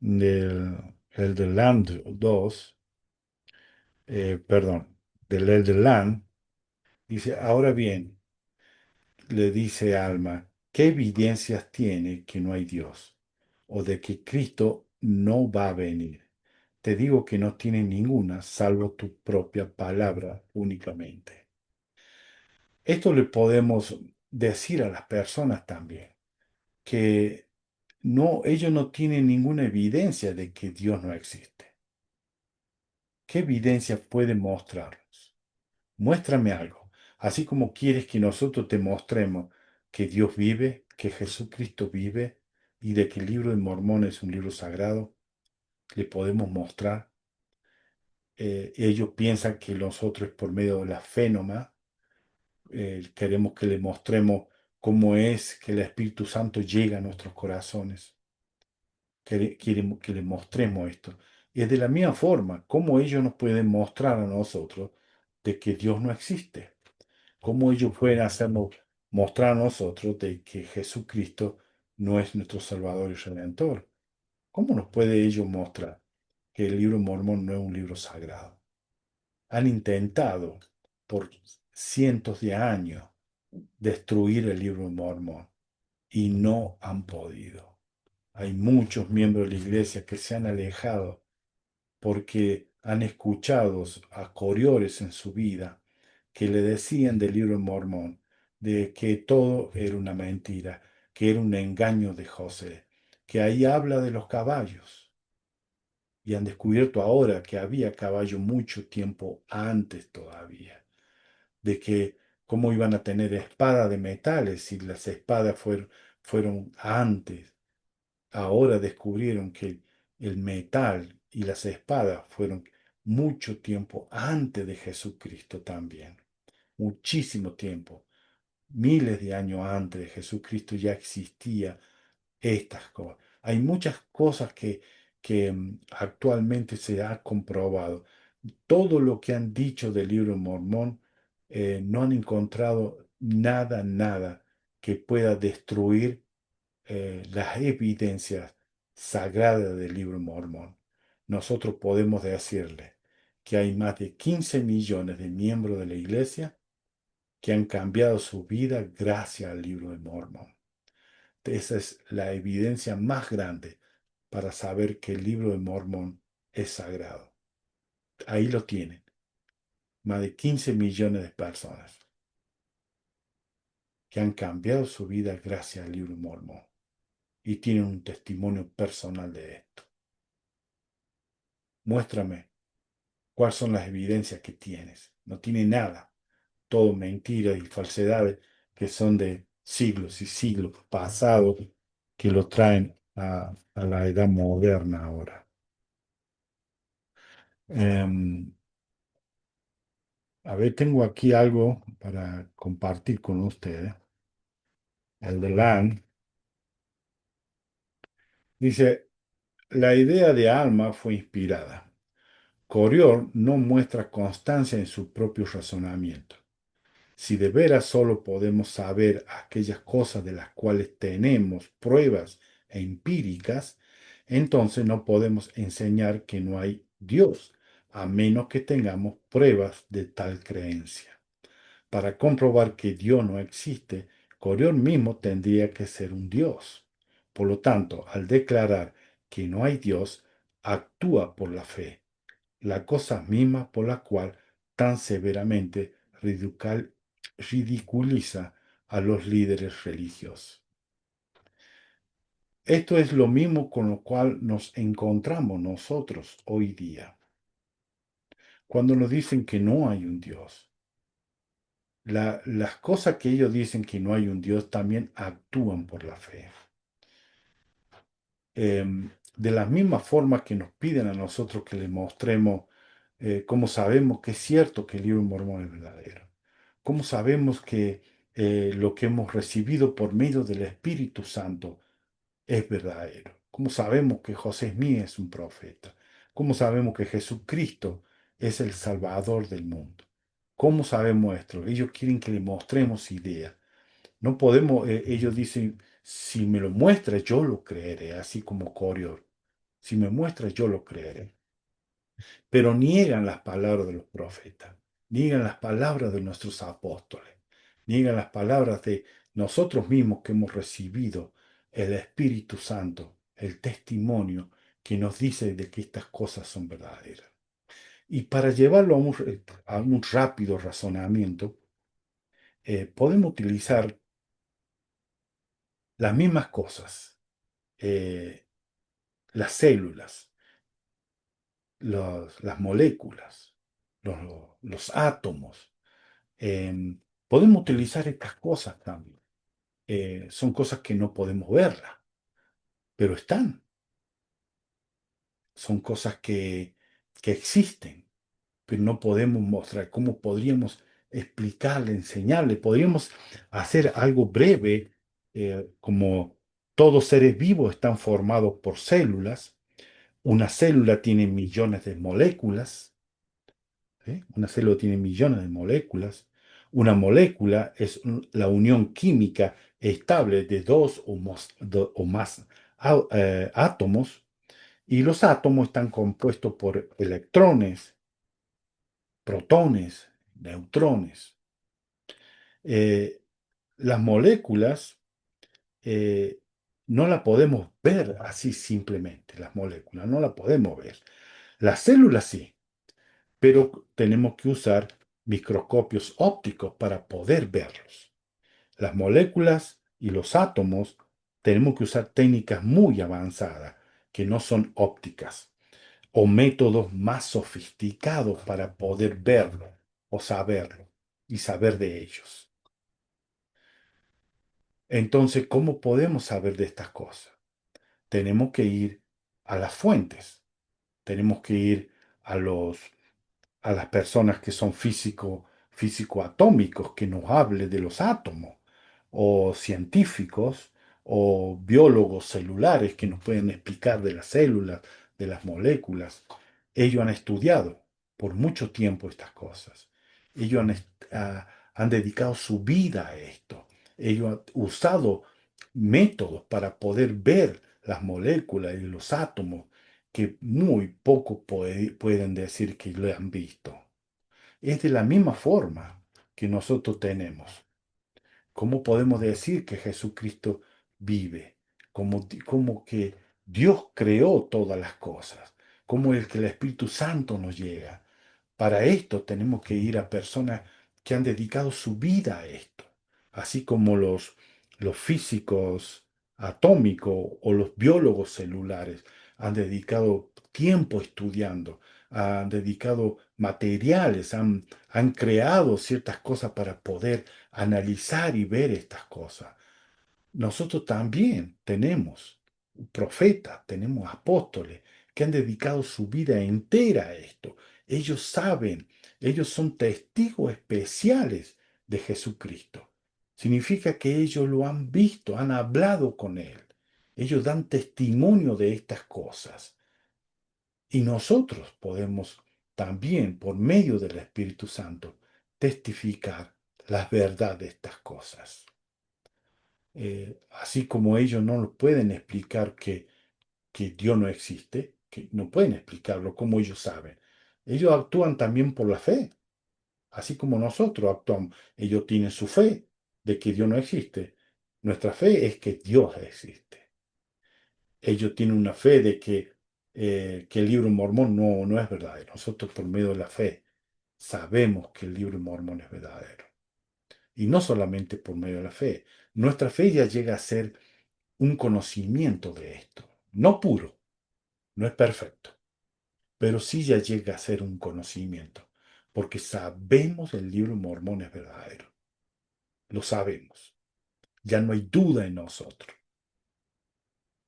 el de Land 2. Perdón. del Elderland, dice, ahora bien, le dice Alma, ¿qué evidencias tiene que no hay Dios o de que Cristo no va a venir? Te digo que no tiene ninguna, salvo tu propia palabra únicamente. Esto le podemos decir a las personas también, que no, ellos no tienen ninguna evidencia de que Dios no existe. ¿Qué evidencia puede mostrarnos? Muéstrame algo. Así como quieres que nosotros te mostremos que Dios vive, que Jesucristo vive y de que el libro de Mormón es un libro sagrado, le podemos mostrar. Ellos piensan que nosotros por medio de la fe nomás, queremos que le mostremos cómo es que el Espíritu Santo llega a nuestros corazones. Queremos que le mostremos esto. Y es de la misma forma, cómo ellos nos pueden mostrar a nosotros de que Dios no existe. Cómo ellos pueden hacernos mostrar a nosotros de que Jesucristo no es nuestro Salvador y Redentor. ¿Cómo nos puede ellos mostrar que el libro Mormón no es un libro sagrado? Han intentado por cientos de años destruir el libro Mormón y no han podido. Hay muchos miembros de la iglesia que se han alejado porque han escuchado a Coriores en su vida que le decían del libro de Mormón de que todo era una mentira, que era un engaño de José, que ahí habla de los caballos. Y han descubierto ahora que había caballo mucho tiempo antes todavía, de que cómo iban a tener espada de metales si las espadas fueron antes. Ahora descubrieron que el metal y las espadas fueron mucho tiempo antes de Jesucristo también. Muchísimo tiempo. Miles de años antes de Jesucristo ya existía estas cosas. Hay muchas cosas que actualmente se ha comprobado. Todo lo que han dicho del libro de Mormón, no han encontrado nada que pueda destruir las evidencias sagradas del libro Mormón. Nosotros podemos decirle que hay más de 15 millones de miembros de la iglesia que han cambiado su vida gracias al libro de Mormón. Esa es la evidencia más grande para saber que el libro de Mormón es sagrado. Ahí lo tienen, más de 15 millones de personas que han cambiado su vida gracias al libro de Mormón y tienen un testimonio personal de esto. Muéstrame cuáles son las evidencias que tienes. No tiene nada, todo mentiras y falsedades que son de siglos y siglos pasados que lo traen a la edad moderna ahora. Em, a ver, tengo aquí algo para compartir con ustedes. El de Land dice, la idea de alma fue inspirada. Coriol no muestra constancia en su propio razonamiento. Si de veras solo podemos saber aquellas cosas de las cuales tenemos pruebas empíricas, entonces no podemos enseñar que no hay Dios, a menos que tengamos pruebas de tal creencia. Para comprobar que Dios no existe, Corión mismo tendría que ser un Dios. Por lo tanto, al declarar que no hay Dios, actúa por la fe, la cosa misma por la cual tan severamente ridiculiza a los líderes religiosos. Esto es lo mismo con lo cual nos encontramos nosotros hoy día, cuando nos dicen que no hay un Dios. Las cosas que ellos dicen que no hay un Dios también actúan por la fe. De la misma forma que nos piden a nosotros que les mostremos cómo sabemos que es cierto que el libro de Mormón es verdadero. Cómo sabemos que lo que hemos recibido por medio del Espíritu Santo es verdadero. Cómo sabemos que José Smith es un profeta. Cómo sabemos que Jesucristo es el Salvador del mundo. ¿Cómo sabemos esto? Ellos quieren que le mostremos ideas. No podemos, ellos dicen, si me lo muestras, yo lo creeré, así como Coriol. Si me muestras, yo lo creeré. Pero niegan las palabras de los profetas. niegan las palabras de nuestros apóstoles, niegan las palabras de nosotros mismos que hemos recibido el Espíritu Santo, el testimonio que nos dice de que estas cosas son verdaderas. Y para llevarlo a un rápido razonamiento, podemos utilizar las mismas cosas, eh, las células, las moléculas, los, los átomos. em, Podemos utilizar estas cosas también. Son cosas que no podemos verlas, pero están. Son cosas que existen, pero no podemos mostrar. ¿Cómo podríamos explicarle, enseñarle? Podríamos hacer algo breve, como todos seres vivos están formados por células. Una célula tiene millones de moléculas. ¿Sí? Una célula tiene millones de moléculas. Una molécula es la unión química estable de dos o más átomos, y los átomos están compuestos por electrones, protones, neutrones. Eh, las moléculas eh, no las podemos ver así simplemente, las moléculas no las podemos ver. Las células sí, pero tenemos que usar microscopios ópticos para poder verlos. Las moléculas y los átomos tenemos que usar técnicas muy avanzadas que no son ópticas, o métodos más sofisticados para poder verlo o saberlo y saber de ellos. Entonces, ¿cómo podemos saber de estas cosas? Tenemos que ir a las fuentes, tenemos que ir a a las personas que son físico-atómicos, que nos hable de los átomos, o científicos, o biólogos celulares que nos pueden explicar de las células, de las moléculas. Ellos han estudiado por mucho tiempo estas cosas. Ellos han dedicado su vida a esto. Ellos han usado métodos para poder ver las moléculas y los átomos que muy pocos pueden decir que lo han visto. Es de la misma forma que nosotros tenemos. ¿Cómo podemos decir que Jesucristo vive? Como que Dios creó todas las cosas. Como el que el Espíritu Santo nos llega. Para esto tenemos que ir a personas que han dedicado su vida a esto. Así como los físicos atómicos o los biólogos celulares han dedicado tiempo estudiando, han dedicado materiales, han creado ciertas cosas para poder analizar y ver estas cosas. Nosotros también tenemos profetas, tenemos apóstoles que han dedicado su vida entera a esto. Ellos saben, ellos son testigos especiales de Jesucristo. Significa que ellos lo han visto, han hablado con Él. Ellos dan testimonio de estas cosas. Y nosotros podemos también, por medio del Espíritu Santo, testificar la verdad de estas cosas. Así como ellos no lo pueden explicar que Dios no existe, que no pueden explicarlo como ellos saben. Ellos actúan también por la fe, así como nosotros actuamos. Ellos tienen su fe de que Dios no existe. Nuestra fe es que Dios existe. Ellos tienen una fe de que el libro mormón no es verdadero. Nosotros por medio de la fe sabemos que el libro mormón es verdadero. Y no solamente por medio de la fe. Nuestra fe ya llega a ser un conocimiento de esto. No puro, no es perfecto, pero sí ya llega a ser un conocimiento, porque sabemos el libro mormón es verdadero. Lo sabemos. Ya no hay duda en nosotros.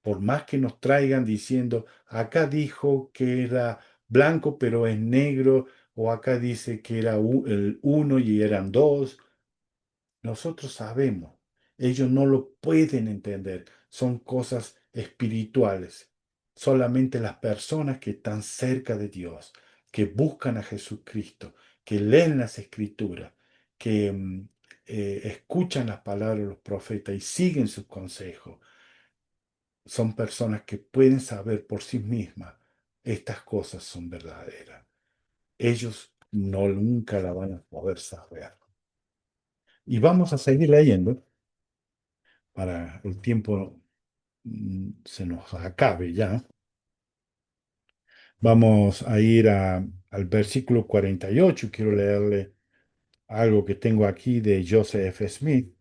Por más que nos traigan diciendo, acá dijo que era blanco pero es negro, o acá dice que era el uno y eran dos, nosotros sabemos. Ellos no lo pueden entender. Son cosas espirituales. Solamente las personas que están cerca de Dios, que buscan a Jesucristo, que leen las escrituras, que escuchan las palabras de los profetas y siguen sus consejos, son personas que pueden saber por sí mismas estas cosas son verdaderas. Ellos no nunca la van a poder saber. Y vamos a seguir leyendo para el tiempo se nos acabe ya. Vamos a ir al versículo 48. Quiero leerle algo que tengo aquí de Joseph Smith.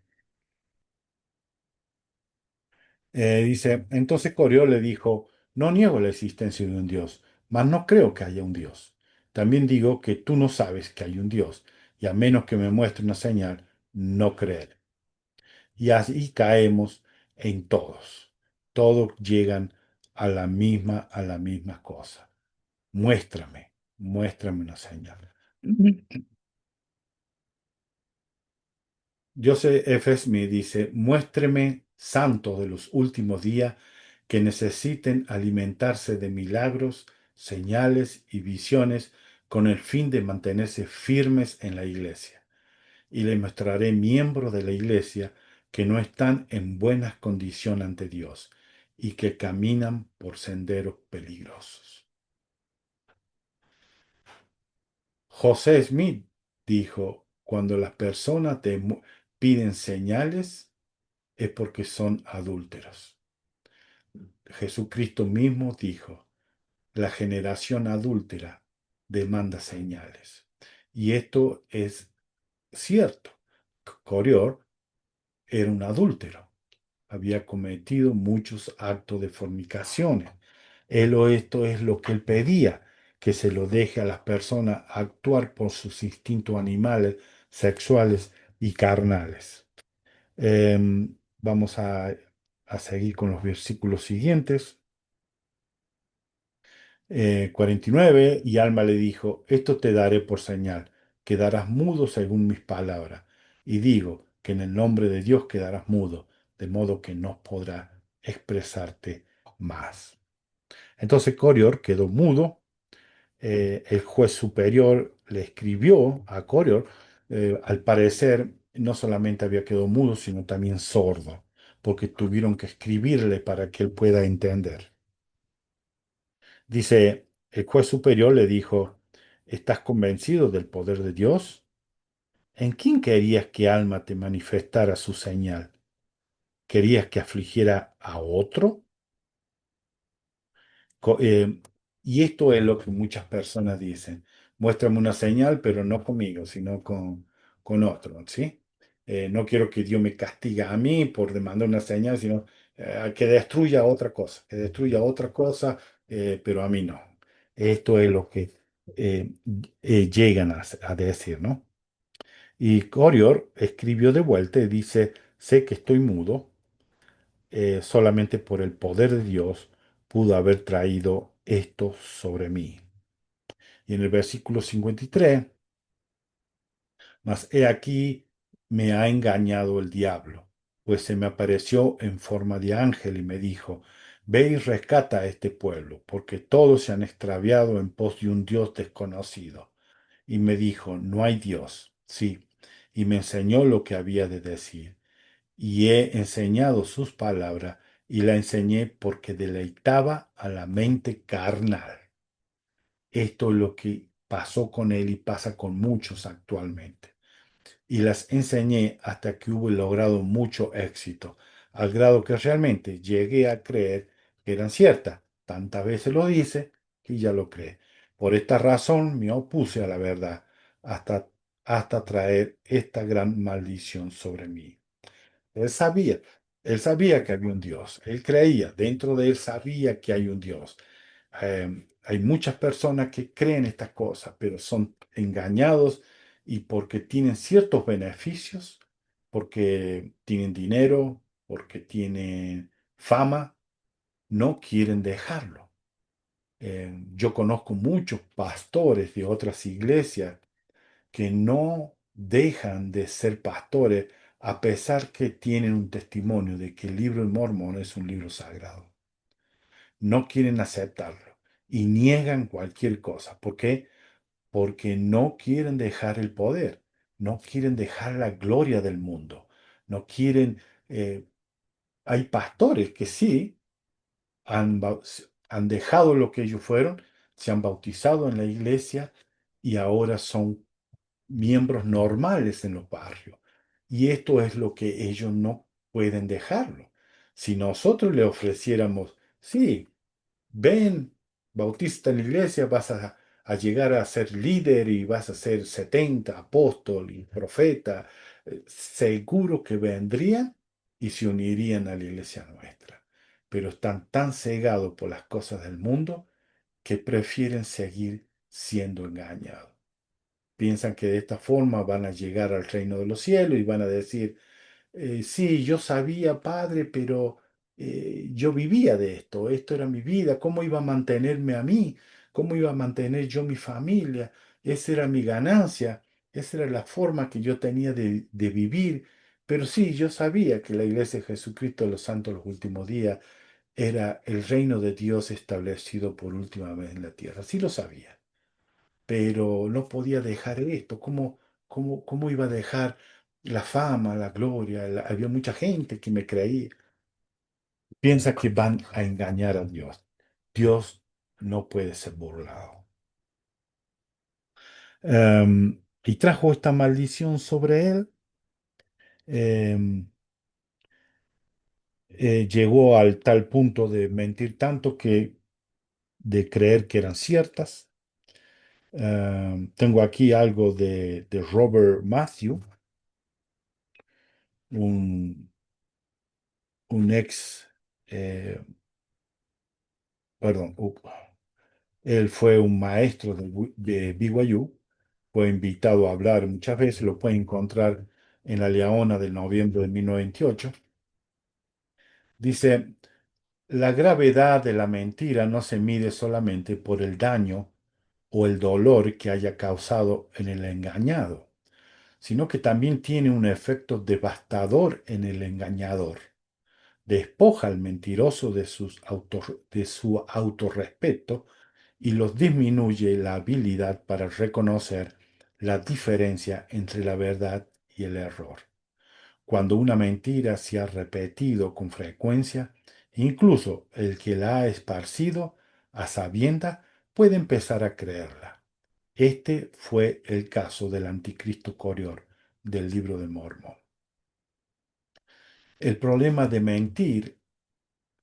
Dice, entonces Corio le dijo, no niego la existencia de un Dios, mas no creo que haya un Dios. También digo que tú no sabes que hay un Dios, y a menos que me muestre una señal, no creer. Y así caemos en todos. Todos llegan a la misma cosa. Muéstrame una señal. Joseph F. Smith dice, muéstreme santos de los últimos días que necesiten alimentarse de milagros, señales y visiones con el fin de mantenerse firmes en la iglesia. Y le mostraré miembros de la iglesia que no están en buenas condiciones ante Dios y que caminan por senderos peligrosos. José Smith dijo, cuando las personas piden señales, es porque son adúlteros. Jesucristo mismo dijo, la generación adúltera demanda señales. Y esto es cierto. Coriol era un adúltero, había cometido muchos actos de fornicaciones. Esto es lo que él pedía, que se lo deje a las personas actuar por sus instintos animales, sexuales y carnales. Vamos a seguir con los versículos siguientes. 49, y Alma le dijo, esto te daré por señal, quedarás mudo según mis palabras. Y digo que en el nombre de Dios quedarás mudo, de modo que no podrás expresarte más. Entonces Corior quedó mudo. El juez superior le escribió a Corior, al parecer no solamente había quedado mudo, sino también sordo, porque tuvieron que escribirle para que él pueda entender. Dice, el juez superior le dijo, ¿estás convencido del poder de Dios? ¿En quién querías que Alma te manifestara su señal? ¿Querías que afligiera a otro? Co- eh, y esto es lo que muchas personas dicen. Muéstrame una señal, pero no conmigo, sino con otro, ¿sí? No quiero que Dios me castigue a mí por demandar una señal, sino que destruya otra cosa, que destruya otra cosa, pero a mí no. Esto es lo que eh, llegan a decir, ¿no? Y Corior escribió de vuelta y dice, sé que estoy mudo, solamente por el poder de Dios pudo haber traído esto sobre mí. Y en el versículo 53, mas he aquí me ha engañado el diablo, pues se me apareció en forma de ángel y me dijo, ve y rescata a este pueblo, porque todos se han extraviado en pos de un Dios desconocido. Y me dijo, no hay Dios, sí, y me enseñó lo que había de decir. Y he enseñado sus palabras y la enseñé porque deleitaba a la mente carnal. Esto es lo que pasó con él y pasa con muchos actualmente. Y las enseñé hasta que hubo logrado mucho éxito, al grado que realmente llegué a creer que eran ciertas. Tantas veces lo dice que ya lo cree. Por esta razón me opuse a la verdad hasta, hasta traer esta gran maldición sobre mí. Él sabía, él sabía que había un Dios, él creía, dentro de él sabía que hay un Dios. Hay muchas personas que creen estas cosas, pero son engañados y porque tienen ciertos beneficios, porque tienen dinero, porque tienen fama, no quieren dejarlo. Yo conozco muchos pastores de otras iglesias que no dejan de ser pastores a pesar que tienen un testimonio de que el libro de Mormón es un libro sagrado. No quieren aceptarlo y niegan cualquier cosa. ¿Por qué? Porque no quieren dejar el poder, no quieren dejar la gloria del mundo, no quieren... hay pastores que sí han dejado lo que ellos fueron, se han bautizado en la iglesia y ahora son miembros normales en los barrios. Y esto es lo que ellos no pueden dejarlo. Si nosotros le ofreciéramos, sí, ven, bautista en la iglesia, a llegar a ser líder y vas a ser 70 apóstol y profeta, seguro que vendrían y se unirían a la iglesia nuestra. Pero están tan cegados por las cosas del mundo que prefieren seguir siendo engañados. Piensan que de esta forma van a llegar al reino de los cielos y van a decir, sí, yo sabía, padre, pero yo vivía de esto, esto era mi vida, ¿cómo iba a mantenerme a mí? ¿Cómo iba a mantener yo mi familia? Esa era mi ganancia, esa era la forma que yo tenía de vivir. Pero sí, yo sabía que la iglesia de Jesucristo de los Santos de los últimos días era el reino de Dios establecido por última vez en la tierra. Sí lo sabía, pero no podía dejar esto. ¿Cómo iba a dejar la fama, la gloria? Había mucha gente que me creía. Piensa que van a engañar a Dios. Dios no puede ser burlado. Y trajo esta maldición sobre él. em, Llegó al tal punto de mentir tanto que de creer que eran ciertas. Tengo aquí algo de Robert Matthew, un, un ex, eh, perdón, él fue un maestro de BYU, fue invitado a hablar muchas veces, lo puede encontrar en La Leona del noviembre de 1928. Dice, la gravedad de la mentira no se mide solamente por el daño o el dolor que haya causado en el engañado, sino que también tiene un efecto devastador en el engañador. Despoja al mentiroso de su autorrespeto y los disminuye la habilidad para reconocer la diferencia entre la verdad y el error. Cuando una mentira se ha repetido con frecuencia, incluso el que la ha esparcido a sabienda puede empezar a creerla. Este fue el caso del anticristo Coriol del libro de Mormón. El problema de mentir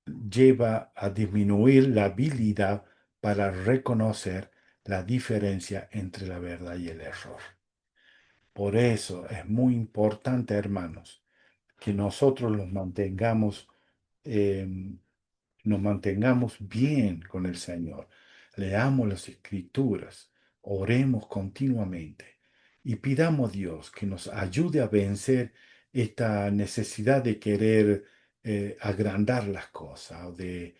lleva a disminuir la habilidad para reconocer la diferencia entre la verdad y el error. Por eso es muy importante, hermanos, que nosotros eh, nos mantengamos bien con el Señor. Leamos las Escrituras, oremos continuamente y pidamos a Dios que nos ayude a vencer esta necesidad de querer agrandar las cosas, de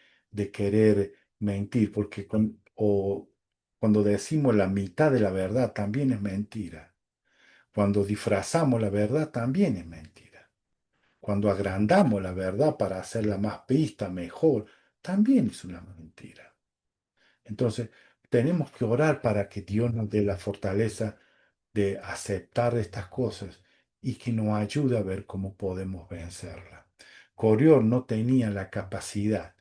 querer mentir, porque cuando decimos la mitad de la verdad también es mentira. Cuando disfrazamos la verdad también es mentira. Cuando agrandamos la verdad para hacerla más vista, mejor, también es una mentira. Entonces, tenemos que orar para que Dios nos dé la fortaleza de aceptar estas cosas y que nos ayude a ver cómo podemos vencerla. Coriol no tenía la capacidad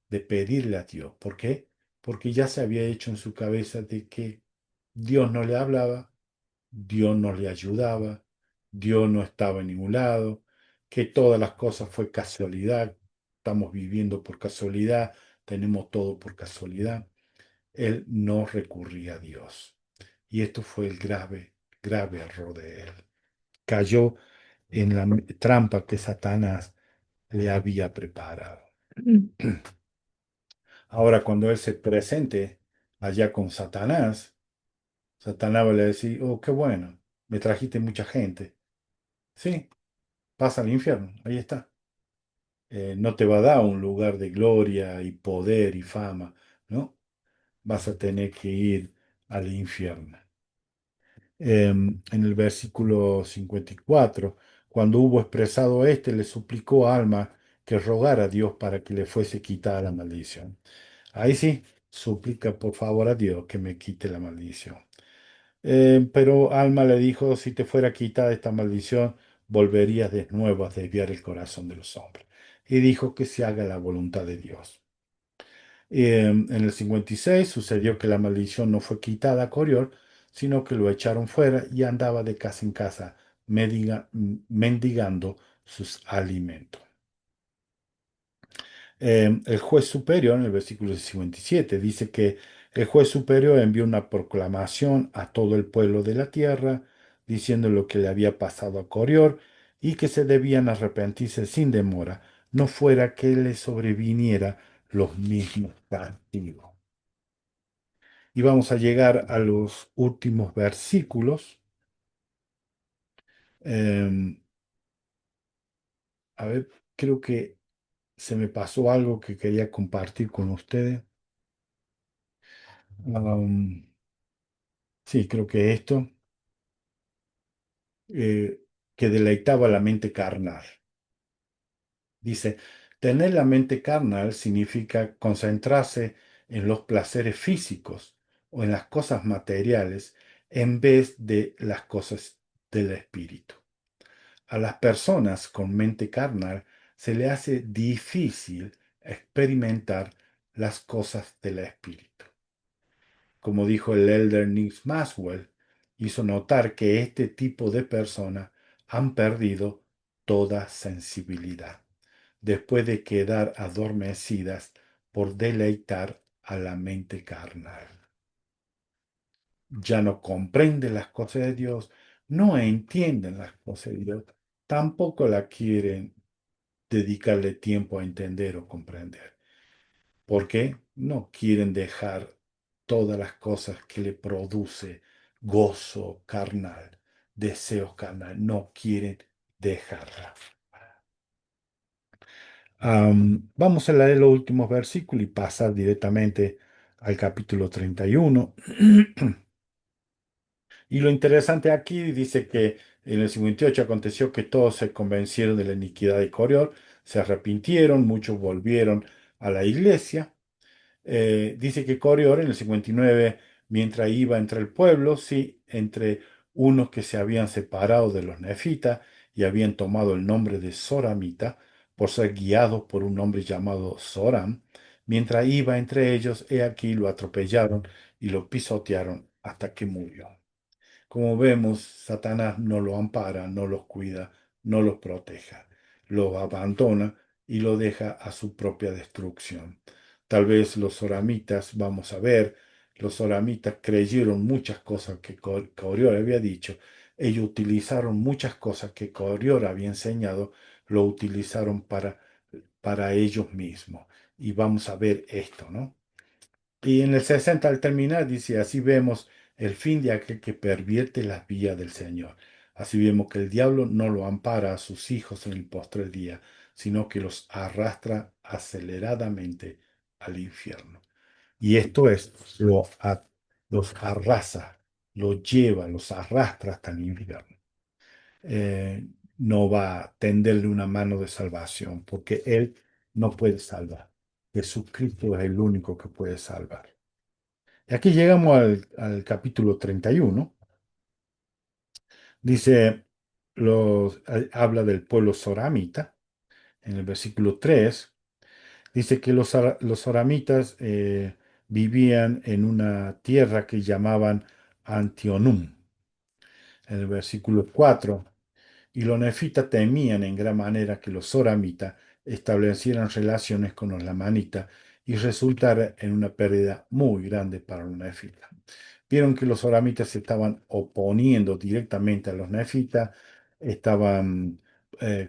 de pedirle a Dios. ¿Por qué? Porque ya se había hecho en su cabeza de que Dios no le hablaba, Dios no le ayudaba, Dios no estaba en ningún lado, que todas las cosas fue casualidad, estamos viviendo por casualidad, tenemos todo por casualidad. Él no recurría a Dios. Y esto fue el grave, grave error de él. Cayó en la trampa que Satanás le había preparado. Ahora, cuando él se presente allá con Satanás, Satanás va a decir, oh, qué bueno, me trajiste mucha gente. Sí, pasa al infierno, ahí está. No te va a dar un lugar de gloria y poder y fama, ¿no? Vas a tener que ir al infierno. En el versículo 54, cuando hubo expresado este, le suplicó a Alma que rogara a Dios para que le fuese quitada la maldición. Ahí sí, suplica por favor a Dios que me quite la maldición. Pero Alma le dijo, si te fuera quitada esta maldición, volverías de nuevo a desviar el corazón de los hombres. Y dijo que se haga la voluntad de Dios. En el 56 sucedió que la maldición no fue quitada a Coriol, sino que lo echaron fuera y andaba de casa en casa mendigando sus alimentos. El juez superior, en el versículo 57, dice que el juez superior envió una proclamación a todo el pueblo de la tierra, diciendo lo que le había pasado a Corior y que se debían arrepentirse sin demora, no fuera que le sobreviniera los mismos castigos. Y vamos a llegar a los últimos versículos. Em, a ver, creo que se me pasó algo que quería compartir con ustedes. Am, sí, creo que esto, que deleitaba la mente carnal. Dice, tener la mente carnal significa concentrarse en los placeres físicos o en las cosas materiales en vez de las cosas del espíritu. A las personas con mente carnal se le hace difícil experimentar las cosas del espíritu. Como dijo el elder Nick Maxwell, hizo notar que este tipo de personas han perdido toda sensibilidad después de quedar adormecidas por deleitar a la mente carnal. Ya no comprenden las cosas de Dios, no entienden las cosas de Dios, tampoco la quieren dedicarle tiempo a entender o comprender. ¿Por qué? No quieren dejar todas las cosas que le produce gozo carnal, deseos carnal, no quieren dejarlas. Vamos a leer los últimos versículos y pasar directamente al capítulo 31. Y lo interesante aquí dice que en el 58 aconteció que todos se convencieron de la iniquidad de Coriol, se arrepintieron, muchos volvieron a la iglesia. Dice que Coriol en el 59, mientras iba entre el pueblo, sí, entre unos que se habían separado de los nefitas y habían tomado el nombre de Soramita, por ser guiados por un hombre llamado Soram, mientras iba entre ellos, he aquí lo atropellaron y lo pisotearon hasta que murió. Como vemos, Satanás no lo ampara, no los cuida, no los proteja, los abandona y lo deja a su propia destrucción. Tal vez los soramitas, vamos a ver, los soramitas creyeron muchas cosas que Coriol había dicho. Ellos utilizaron muchas cosas que Coriol había enseñado, lo utilizaron para ellos mismos. Y vamos a ver esto, ¿no? Y en el 60 al terminar dice, así vemos el fin de aquel que pervierte las vías del Señor. Así vemos que el diablo no lo ampara a sus hijos en el postrer día, sino que los arrastra aceleradamente al infierno. Y esto es, los arrasa, los lleva, los arrastra hasta el infierno. Eh, no va a tenderle una mano de salvación, porque Él no puede salvar. Jesucristo es el único que puede salvar. Y aquí llegamos al capítulo 31. Dice, habla del pueblo soramita. En el versículo 3 dice que los soramitas vivían en una tierra que llamaban Antionum. En el versículo 4 y los nefitas temían en gran manera que los soramitas establecieran relaciones con los lamanitas y resultara en una pérdida muy grande para los nefitas. Vieron que los soramitas se estaban oponiendo directamente a los nefitas, estaban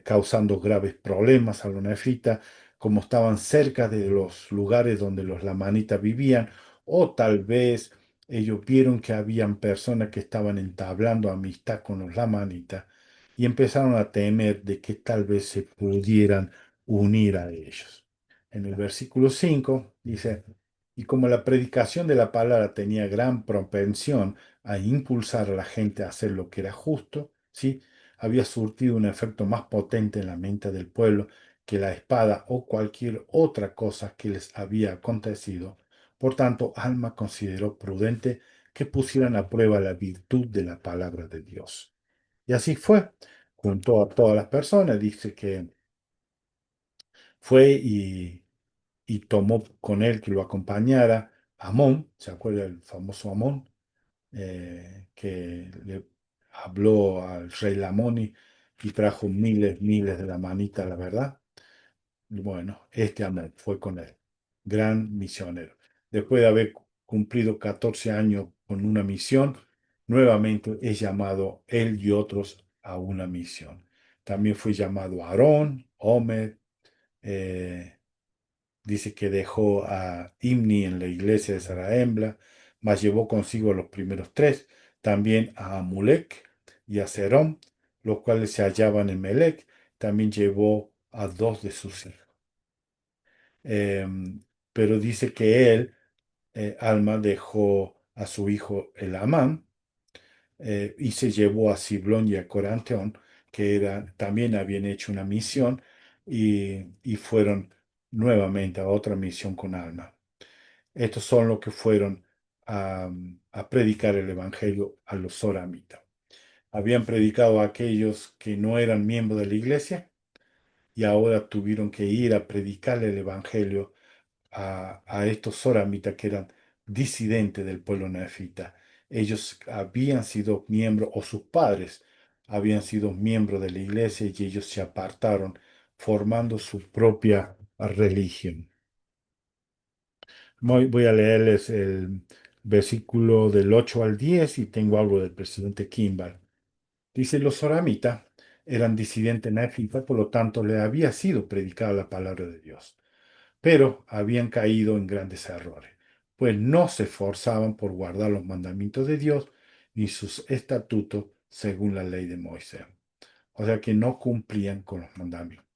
causando graves problemas a los nefitas, como estaban cerca de los lugares donde los lamanitas vivían, o tal vez ellos vieron que habían personas que estaban entablando amistad con los lamanitas y empezaron a temer de que tal vez se pudieran unir a ellos. En el versículo 5 dice, y como la predicación de la palabra tenía gran propensión a impulsar a la gente a hacer lo que era justo, ¿sí? Había surtido un efecto más potente en la mente del pueblo que la espada o cualquier otra cosa que les había acontecido. Por tanto, Alma consideró prudente que pusieran a prueba la virtud de la palabra de Dios. Y así fue. Juntó a todas las personas, dice que fue y tomó con él que lo acompañara Amón, ¿se acuerda el famoso Amón? que le habló al rey Lamoni y trajo miles, miles de la manita, la verdad. Bueno, este amor fue con él, gran misionero. Después de haber cumplido 14 años con una misión, nuevamente es llamado él y otros a una misión. También fue llamado Aarón, Homer, eh, dice que dejó a Imni en la iglesia de Zarahemla, mas llevó consigo a los primeros tres, también a Amulek y a Serón, los cuales se hallaban en Melec, también llevó a dos de sus hijos. Pero dice que él, Alma, dejó a su hijo Elamán y se llevó a Siblón y a Coranteón, que también habían hecho una misión y fueron nuevamente a otra misión con Alma. Estos son los que fueron a predicar el Evangelio a los soramitas. Habían predicado a aquellos que no eran miembros de la iglesia y ahora tuvieron que ir a predicar el Evangelio a estos soramitas que eran disidentes del pueblo nefita. Ellos habían sido miembros, o sus padres habían sido miembros de la iglesia y ellos se apartaron formando su propia religión. Voy a leerles el versículo del 8 al 10 y tengo algo del presidente Kimball. Dice, los soramitas eran disidentes nefitas, por lo tanto le había sido predicada la palabra de Dios, pero habían caído en grandes errores, pues no se esforzaban por guardar los mandamientos de Dios ni sus estatutos según la ley de Moisés. O sea que no cumplían con los mandamientos.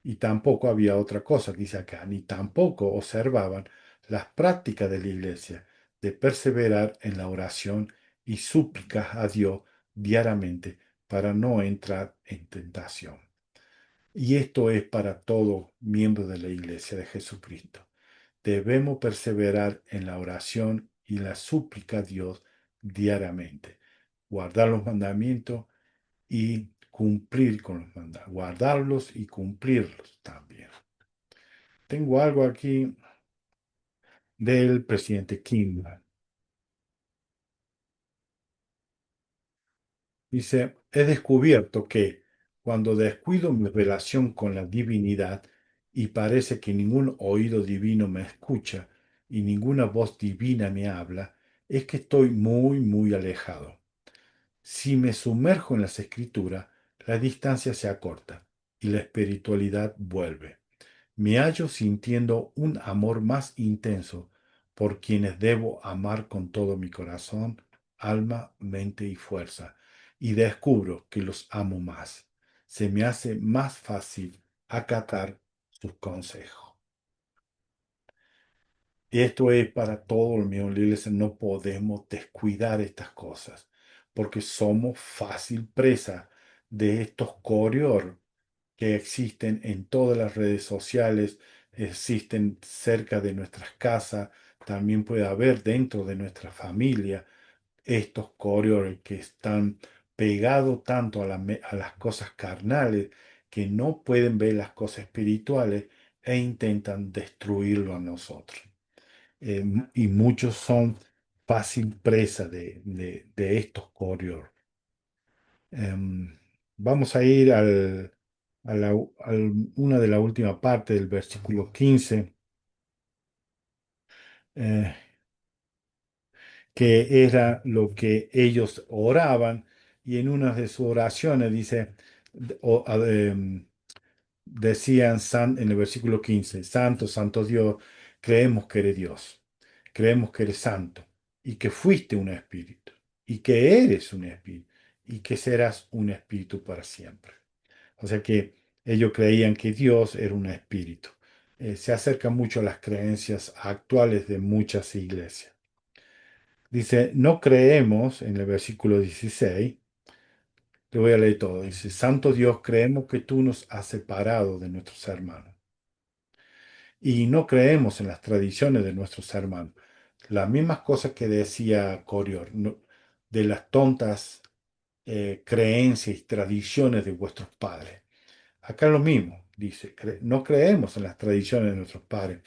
Y tampoco había otra cosa que dice acá, ni tampoco observaban las prácticas de la iglesia de perseverar en la oración y súplicas a Dios diariamente para no entrar en tentación. Y esto es para todo miembro de la iglesia de Jesucristo. Debemos perseverar en la oración y la súplica a Dios diariamente, guardar los mandamientos y cumplir con los mandatos, guardarlos y cumplirlos también. Tengo algo aquí del presidente Kimball. Dice, he descubierto que cuando descuido mi relación con la divinidad y parece que ningún oído divino me escucha y ninguna voz divina me habla, es que estoy muy, muy alejado. Si me sumerjo en las escrituras, la distancia se acorta y la espiritualidad vuelve. Me hallo sintiendo un amor más intenso por quienes debo amar con todo mi corazón, alma, mente y fuerza, y descubro que los amo más. Se me hace más fácil acatar sus consejos. Esto es para todo el mío, iglesia. No podemos descuidar estas cosas porque somos fácil presa de estos corior que existen en todas las redes sociales, existen cerca de nuestras casas, también puede haber dentro de nuestra familia estos corior que están pegados tanto a, a las cosas carnales que no pueden ver las cosas espirituales e intentan destruirlo a nosotros. Y muchos son fácil presa de estos corior. Em, Vamos a ir una de la última parte del versículo 15, eh, que era lo que ellos oraban, y en una de sus oraciones dice, decían en el versículo 15, Santo, Santo Dios, creemos que eres Dios, creemos que eres santo y que fuiste un espíritu y que eres un espíritu y que serás un espíritu para siempre. O sea que ellos creían que Dios era un espíritu. Se acerca mucho a las creencias actuales de muchas iglesias. Dice, no creemos, en el versículo 16, te voy a leer todo. Dice, Santo Dios, creemos que tú nos has separado de nuestros hermanos y no creemos en las tradiciones de nuestros hermanos. Las mismas cosas que decía Corior, de las tontas creencias y tradiciones de vuestros padres. Acá lo mismo, dice, no creemos en las tradiciones de nuestros padres,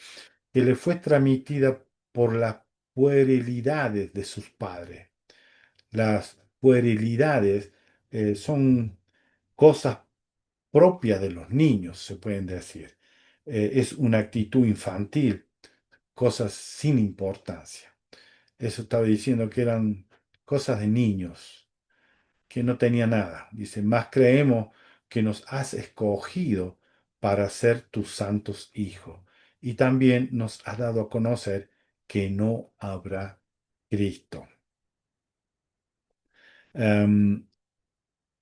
que le fue transmitida por la puerilidades de sus padres. Las puerilidades son cosas propias de los niños, se pueden decir. Es una actitud infantil, cosas sin importancia. Eso estaba diciendo que eran cosas de niños, que no tenía nada. Dice, más creemos que nos has escogido para ser tus santos hijos. Y también nos has dado a conocer que no habrá Cristo. Em,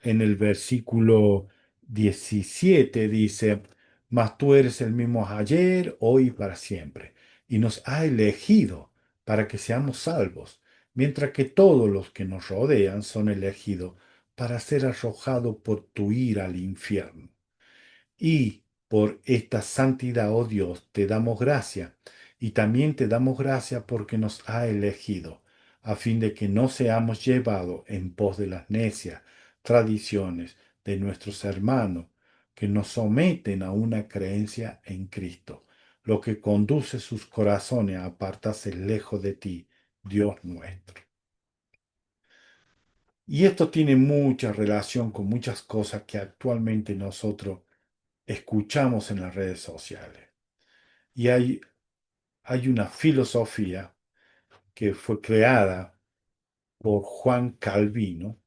en el versículo 17 dice, mas tú eres el mismo ayer, hoy y para siempre, y nos ha elegido para que seamos salvos, mientras que todos los que nos rodean son elegidos para ser arrojados por tu ira al infierno. Y por esta santidad, oh Dios, te damos gracia. Y también te damos gracia porque nos ha elegido, a fin de que no seamos llevados en pos de las necias tradiciones de nuestros hermanos, que nos someten a una creencia en Cristo, lo que conduce sus corazones a apartarse lejos de ti, Dios nuestro. Y esto tiene mucha relación con muchas cosas que actualmente nosotros escuchamos en las redes sociales. Y hay una filosofía que fue creada por Juan Calvino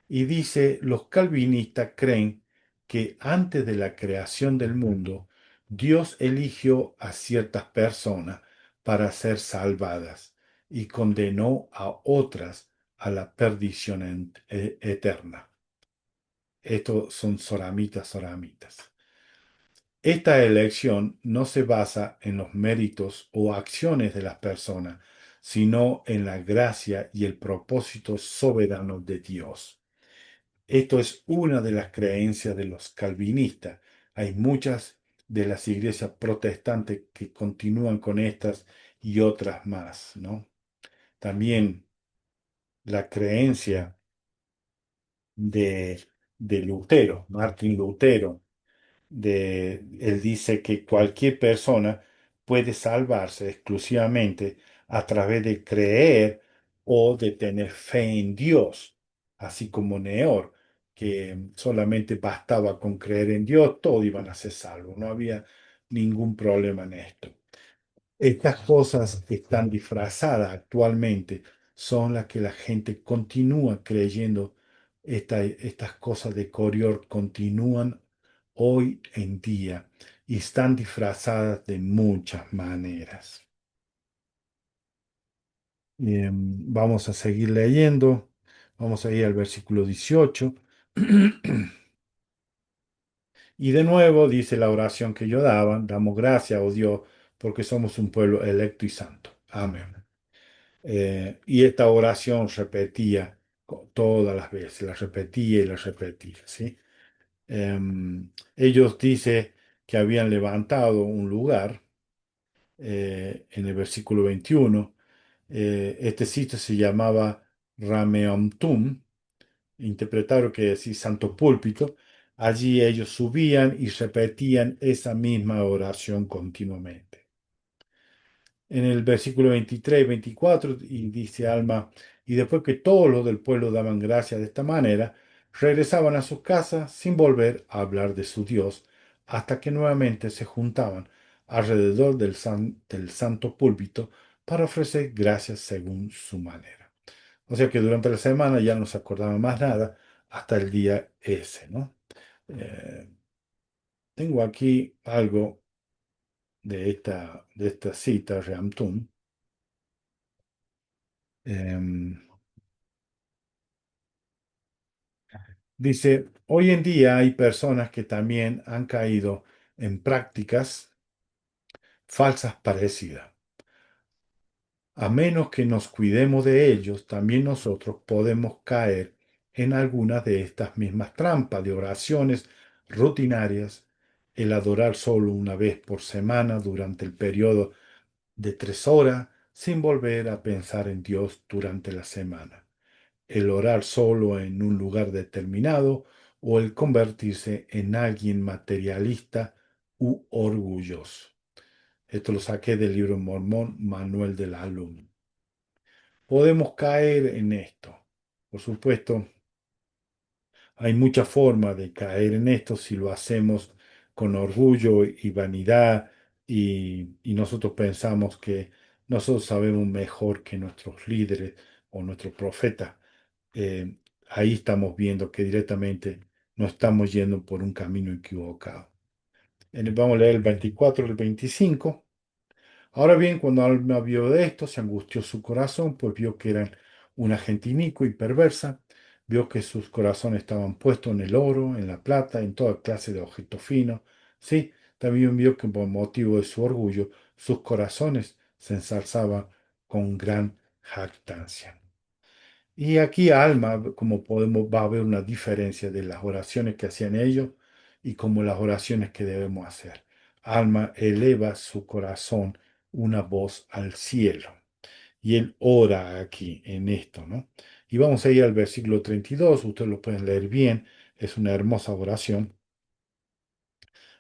y dice, los calvinistas creen que antes de la creación del mundo, Dios eligió a ciertas personas para ser salvadas y condenó a otras a la perdición eterna. Estos son soramitas. Esta elección no se basa en los méritos o acciones de las personas, sino en la gracia y el propósito soberano de Dios. Esto es una de las creencias de los calvinistas. Hay muchas de las iglesias protestantes que continúan con estas y otras más, ¿no? También la creencia de, de Lutero, Martín Lutero él dice que cualquier persona puede salvarse exclusivamente a través de creer o de tener fe en Dios, así como Neor, que solamente bastaba con creer en Dios, todos iban a ser salvos, no había ningún problema en esto. Estas cosas que están disfrazadas actualmente son las que la gente continúa creyendo. Estas cosas de Corior continúan hoy en día y están disfrazadas de muchas maneras. Vamos a seguir leyendo. Vamos a ir al versículo 18. Y de nuevo dice la oración que yo daba, damos gracias, oh Dios, porque somos un pueblo electo y santo. Amén. Y esta oración repetía todas las veces, la repetía y la repetía, ¿sí? Ellos dicen que habían levantado un lugar en el versículo 21. Este sitio se llamaba Rameomtum, interpretaron que decir Santo Púlpito. Allí ellos subían y repetían esa misma oración continuamente. En el versículo 23 y 24, y dice Alma, y después que todos los del pueblo daban gracias de esta manera, regresaban a sus casas sin volver a hablar de su Dios, hasta que nuevamente se juntaban alrededor del santo púlpito para ofrecer gracias según su manera. O sea que durante la semana ya no se acordaba más nada hasta el día ese, ¿no? Eh, tengo aquí algo de esta cita, Reamtum. Em, Dice, hoy en día hay personas que también han caído en prácticas falsas parecidas. A menos que nos cuidemos de ellos, también nosotros podemos caer en algunas de estas mismas trampas de oraciones rutinarias, el adorar solo una vez por semana durante el periodo de 3 horas, sin volver a pensar en Dios durante la semana, el orar solo en un lugar determinado o el convertirse en alguien materialista u orgulloso. Esto lo saqué del libro Mormón, Manual del Alumno. Podemos caer en esto. Por supuesto, hay muchas formas de caer en esto si lo hacemos con orgullo y vanidad y nosotros pensamos que nosotros sabemos mejor que nuestros líderes o nuestros profetas. Eh, Ahí estamos viendo que directamente no estamos yendo por un camino equivocado. Vamos a leer el 24 y el 25. Ahora bien, cuando Alma vio esto, se angustió su corazón, pues vio que eran una gente inicua y perversa, vio que sus corazones estaban puestos en el oro, en la plata, en toda clase de objetos finos. Sí, también vio que por motivo de su orgullo, sus corazones se ensalzaban con gran jactancia. Y aquí Alma, como podemos, va a haber una diferencia de las oraciones que hacían ellos y como las oraciones que debemos hacer. Alma eleva su corazón una voz al cielo. Y él ora aquí en esto, ¿no? Y vamos a ir al versículo 32, ustedes lo pueden leer bien, es una hermosa oración.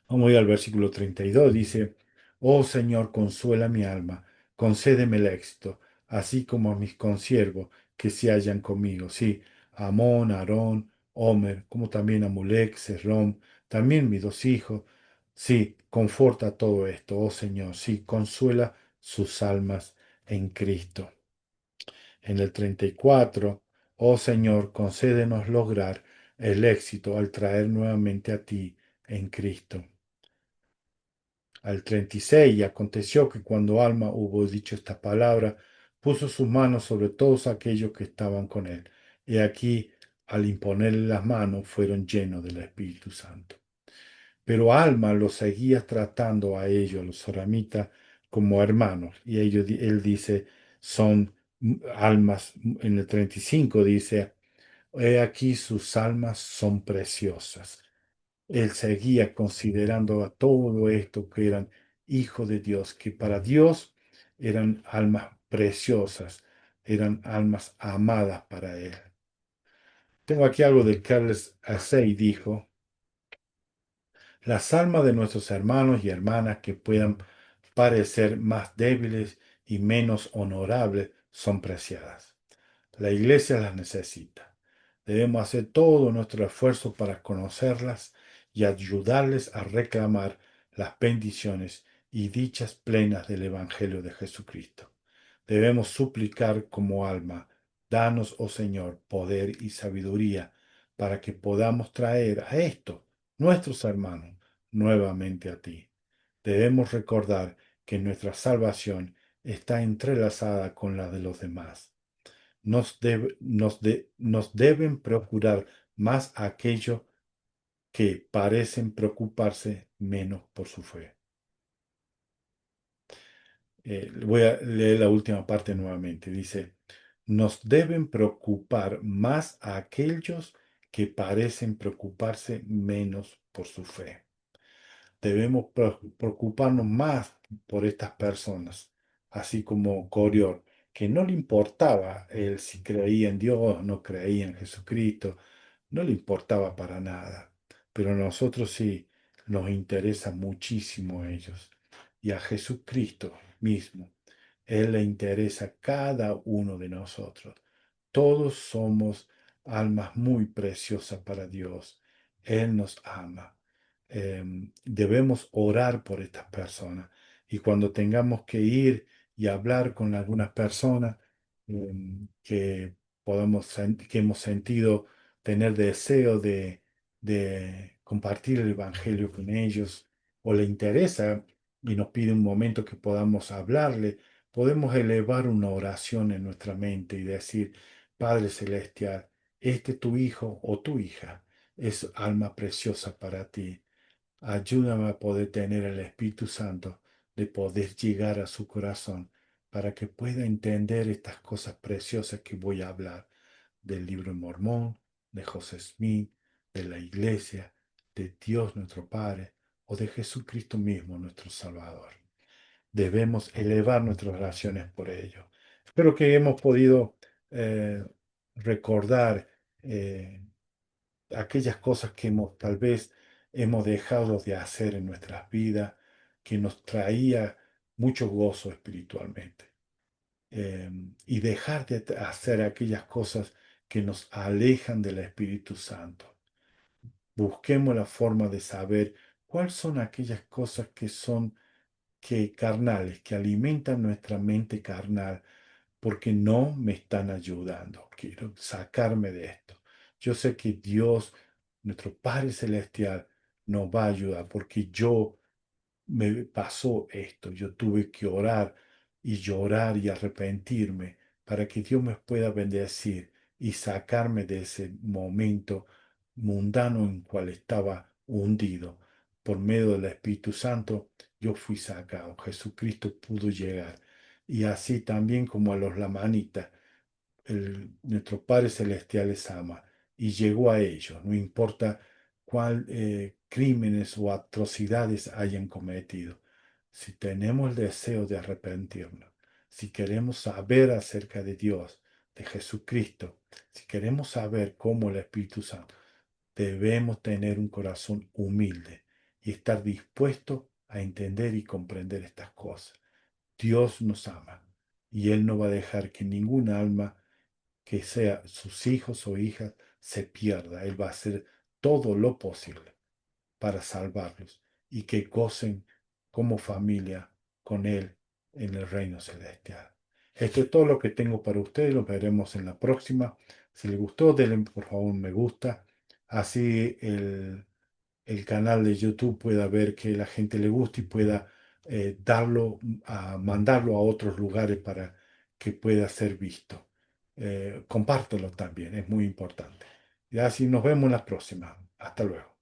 Vamos a ir al versículo 32. Dice, oh Señor, consuela mi alma, concédeme el éxito, así como a mis consiervos que se hallan conmigo. Sí, a Amón, a Aarón, Omer, como también a Mulek, Serrón, también mis dos hijos. Sí, conforta todo esto, oh Señor. Sí, consuela sus almas en Cristo. En el 34, oh Señor, concédenos lograr el éxito al traer nuevamente a ti en Cristo. Al 36, y aconteció que cuando Alma hubo dicho esta palabra, puso sus manos sobre todos aquellos que estaban con él. Y aquí, al imponerle las manos, fueron llenos del Espíritu Santo. Pero Alma los seguía tratando a ellos, a los soramitas, como hermanos. Y él dice, son almas, en el 35 dice, he aquí sus almas son preciosas. Él seguía considerando a todo esto que eran hijos de Dios, que para Dios eran almas preciosas, eran almas amadas para Él. Tengo aquí algo de Carlos Assey, dijo, las almas de nuestros hermanos y hermanas que puedan parecer más débiles y menos honorables son preciadas. La iglesia las necesita. Debemos hacer todo nuestro esfuerzo para conocerlas y ayudarles a reclamar las bendiciones y dichas plenas del Evangelio de Jesucristo. Debemos suplicar como alma, danos, oh Señor, poder y sabiduría para que podamos traer a estos, nuestros hermanos, nuevamente a ti. Debemos recordar que nuestra salvación está entrelazada con la de los demás. Nos deben procurar más aquellos que parecen preocuparse menos por su fe. Voy a leer la última parte nuevamente. Dice, nos deben preocupar más a aquellos que parecen preocuparse menos por su fe. Debemos preocuparnos más por estas personas, así como Coriol, que no le importaba él si creía en Dios o no creía en Jesucristo, no le importaba para nada, pero a nosotros sí nos interesa muchísimo a ellos y a Jesucristo mismo. Él le interesa a cada uno de nosotros. Todos somos almas muy preciosas para Dios. Él nos ama. Debemos orar por estas personas. Y cuando tengamos que ir y hablar con algunas personas que que hemos sentido tener deseo de compartir el Evangelio con ellos, o le interesa y nos pide un momento que podamos hablarle, podemos elevar una oración en nuestra mente y decir, Padre Celestial, este tu hijo o tu hija es alma preciosa para ti. Ayúdame a poder tener el Espíritu Santo, de poder llegar a su corazón para que pueda entender estas cosas preciosas que voy a hablar del libro de Mormón, de José Smith, de la iglesia, de Dios nuestro Padre o de Jesucristo mismo nuestro Salvador. Debemos elevar nuestras oraciones por ello. Espero que hemos podido eh, recordar aquellas cosas que tal vez hemos dejado de hacer en nuestras vidas, que nos traía mucho gozo espiritualmente. Eh, y dejar de hacer aquellas cosas que nos alejan del Espíritu Santo. Busquemos la forma de saber cuáles son aquellas cosas que son que carnales, que alimentan nuestra mente carnal, porque no me están ayudando. Quiero sacarme de esto. Yo sé que Dios, nuestro Padre Celestial, nos va a ayudar, porque yo me pasó esto. Yo tuve que orar y llorar y arrepentirme para que Dios me pueda bendecir y sacarme de ese momento mundano en cual estaba hundido. Por medio del Espíritu Santo, yo fui sacado. Jesucristo pudo llegar. Y así también como a los lamanitas, nuestro Padre Celestial les ama y llegó a ellos, no importa cuál crímenes o atrocidades hayan cometido. Si tenemos el deseo de arrepentirnos, si queremos saber acerca de Dios, de Jesucristo, si queremos saber cómo el Espíritu Santo, debemos tener un corazón humilde y estar dispuesto a entender y comprender estas cosas. Dios nos ama y Él no va a dejar que ningún alma que sea sus hijos o hijas se pierda. Él va a hacer todo lo posible para salvarlos y que gocen como familia con Él en el reino celestial. Esto es todo lo que tengo para ustedes. Lo veremos en la próxima. Si les gustó, denle por favor un me gusta. Así el canal de YouTube pueda ver que la gente le gusta y pueda mandarlo a otros lugares para que pueda ser visto. Compártelo también, es muy importante. Y así nos vemos en la próxima. Hasta luego.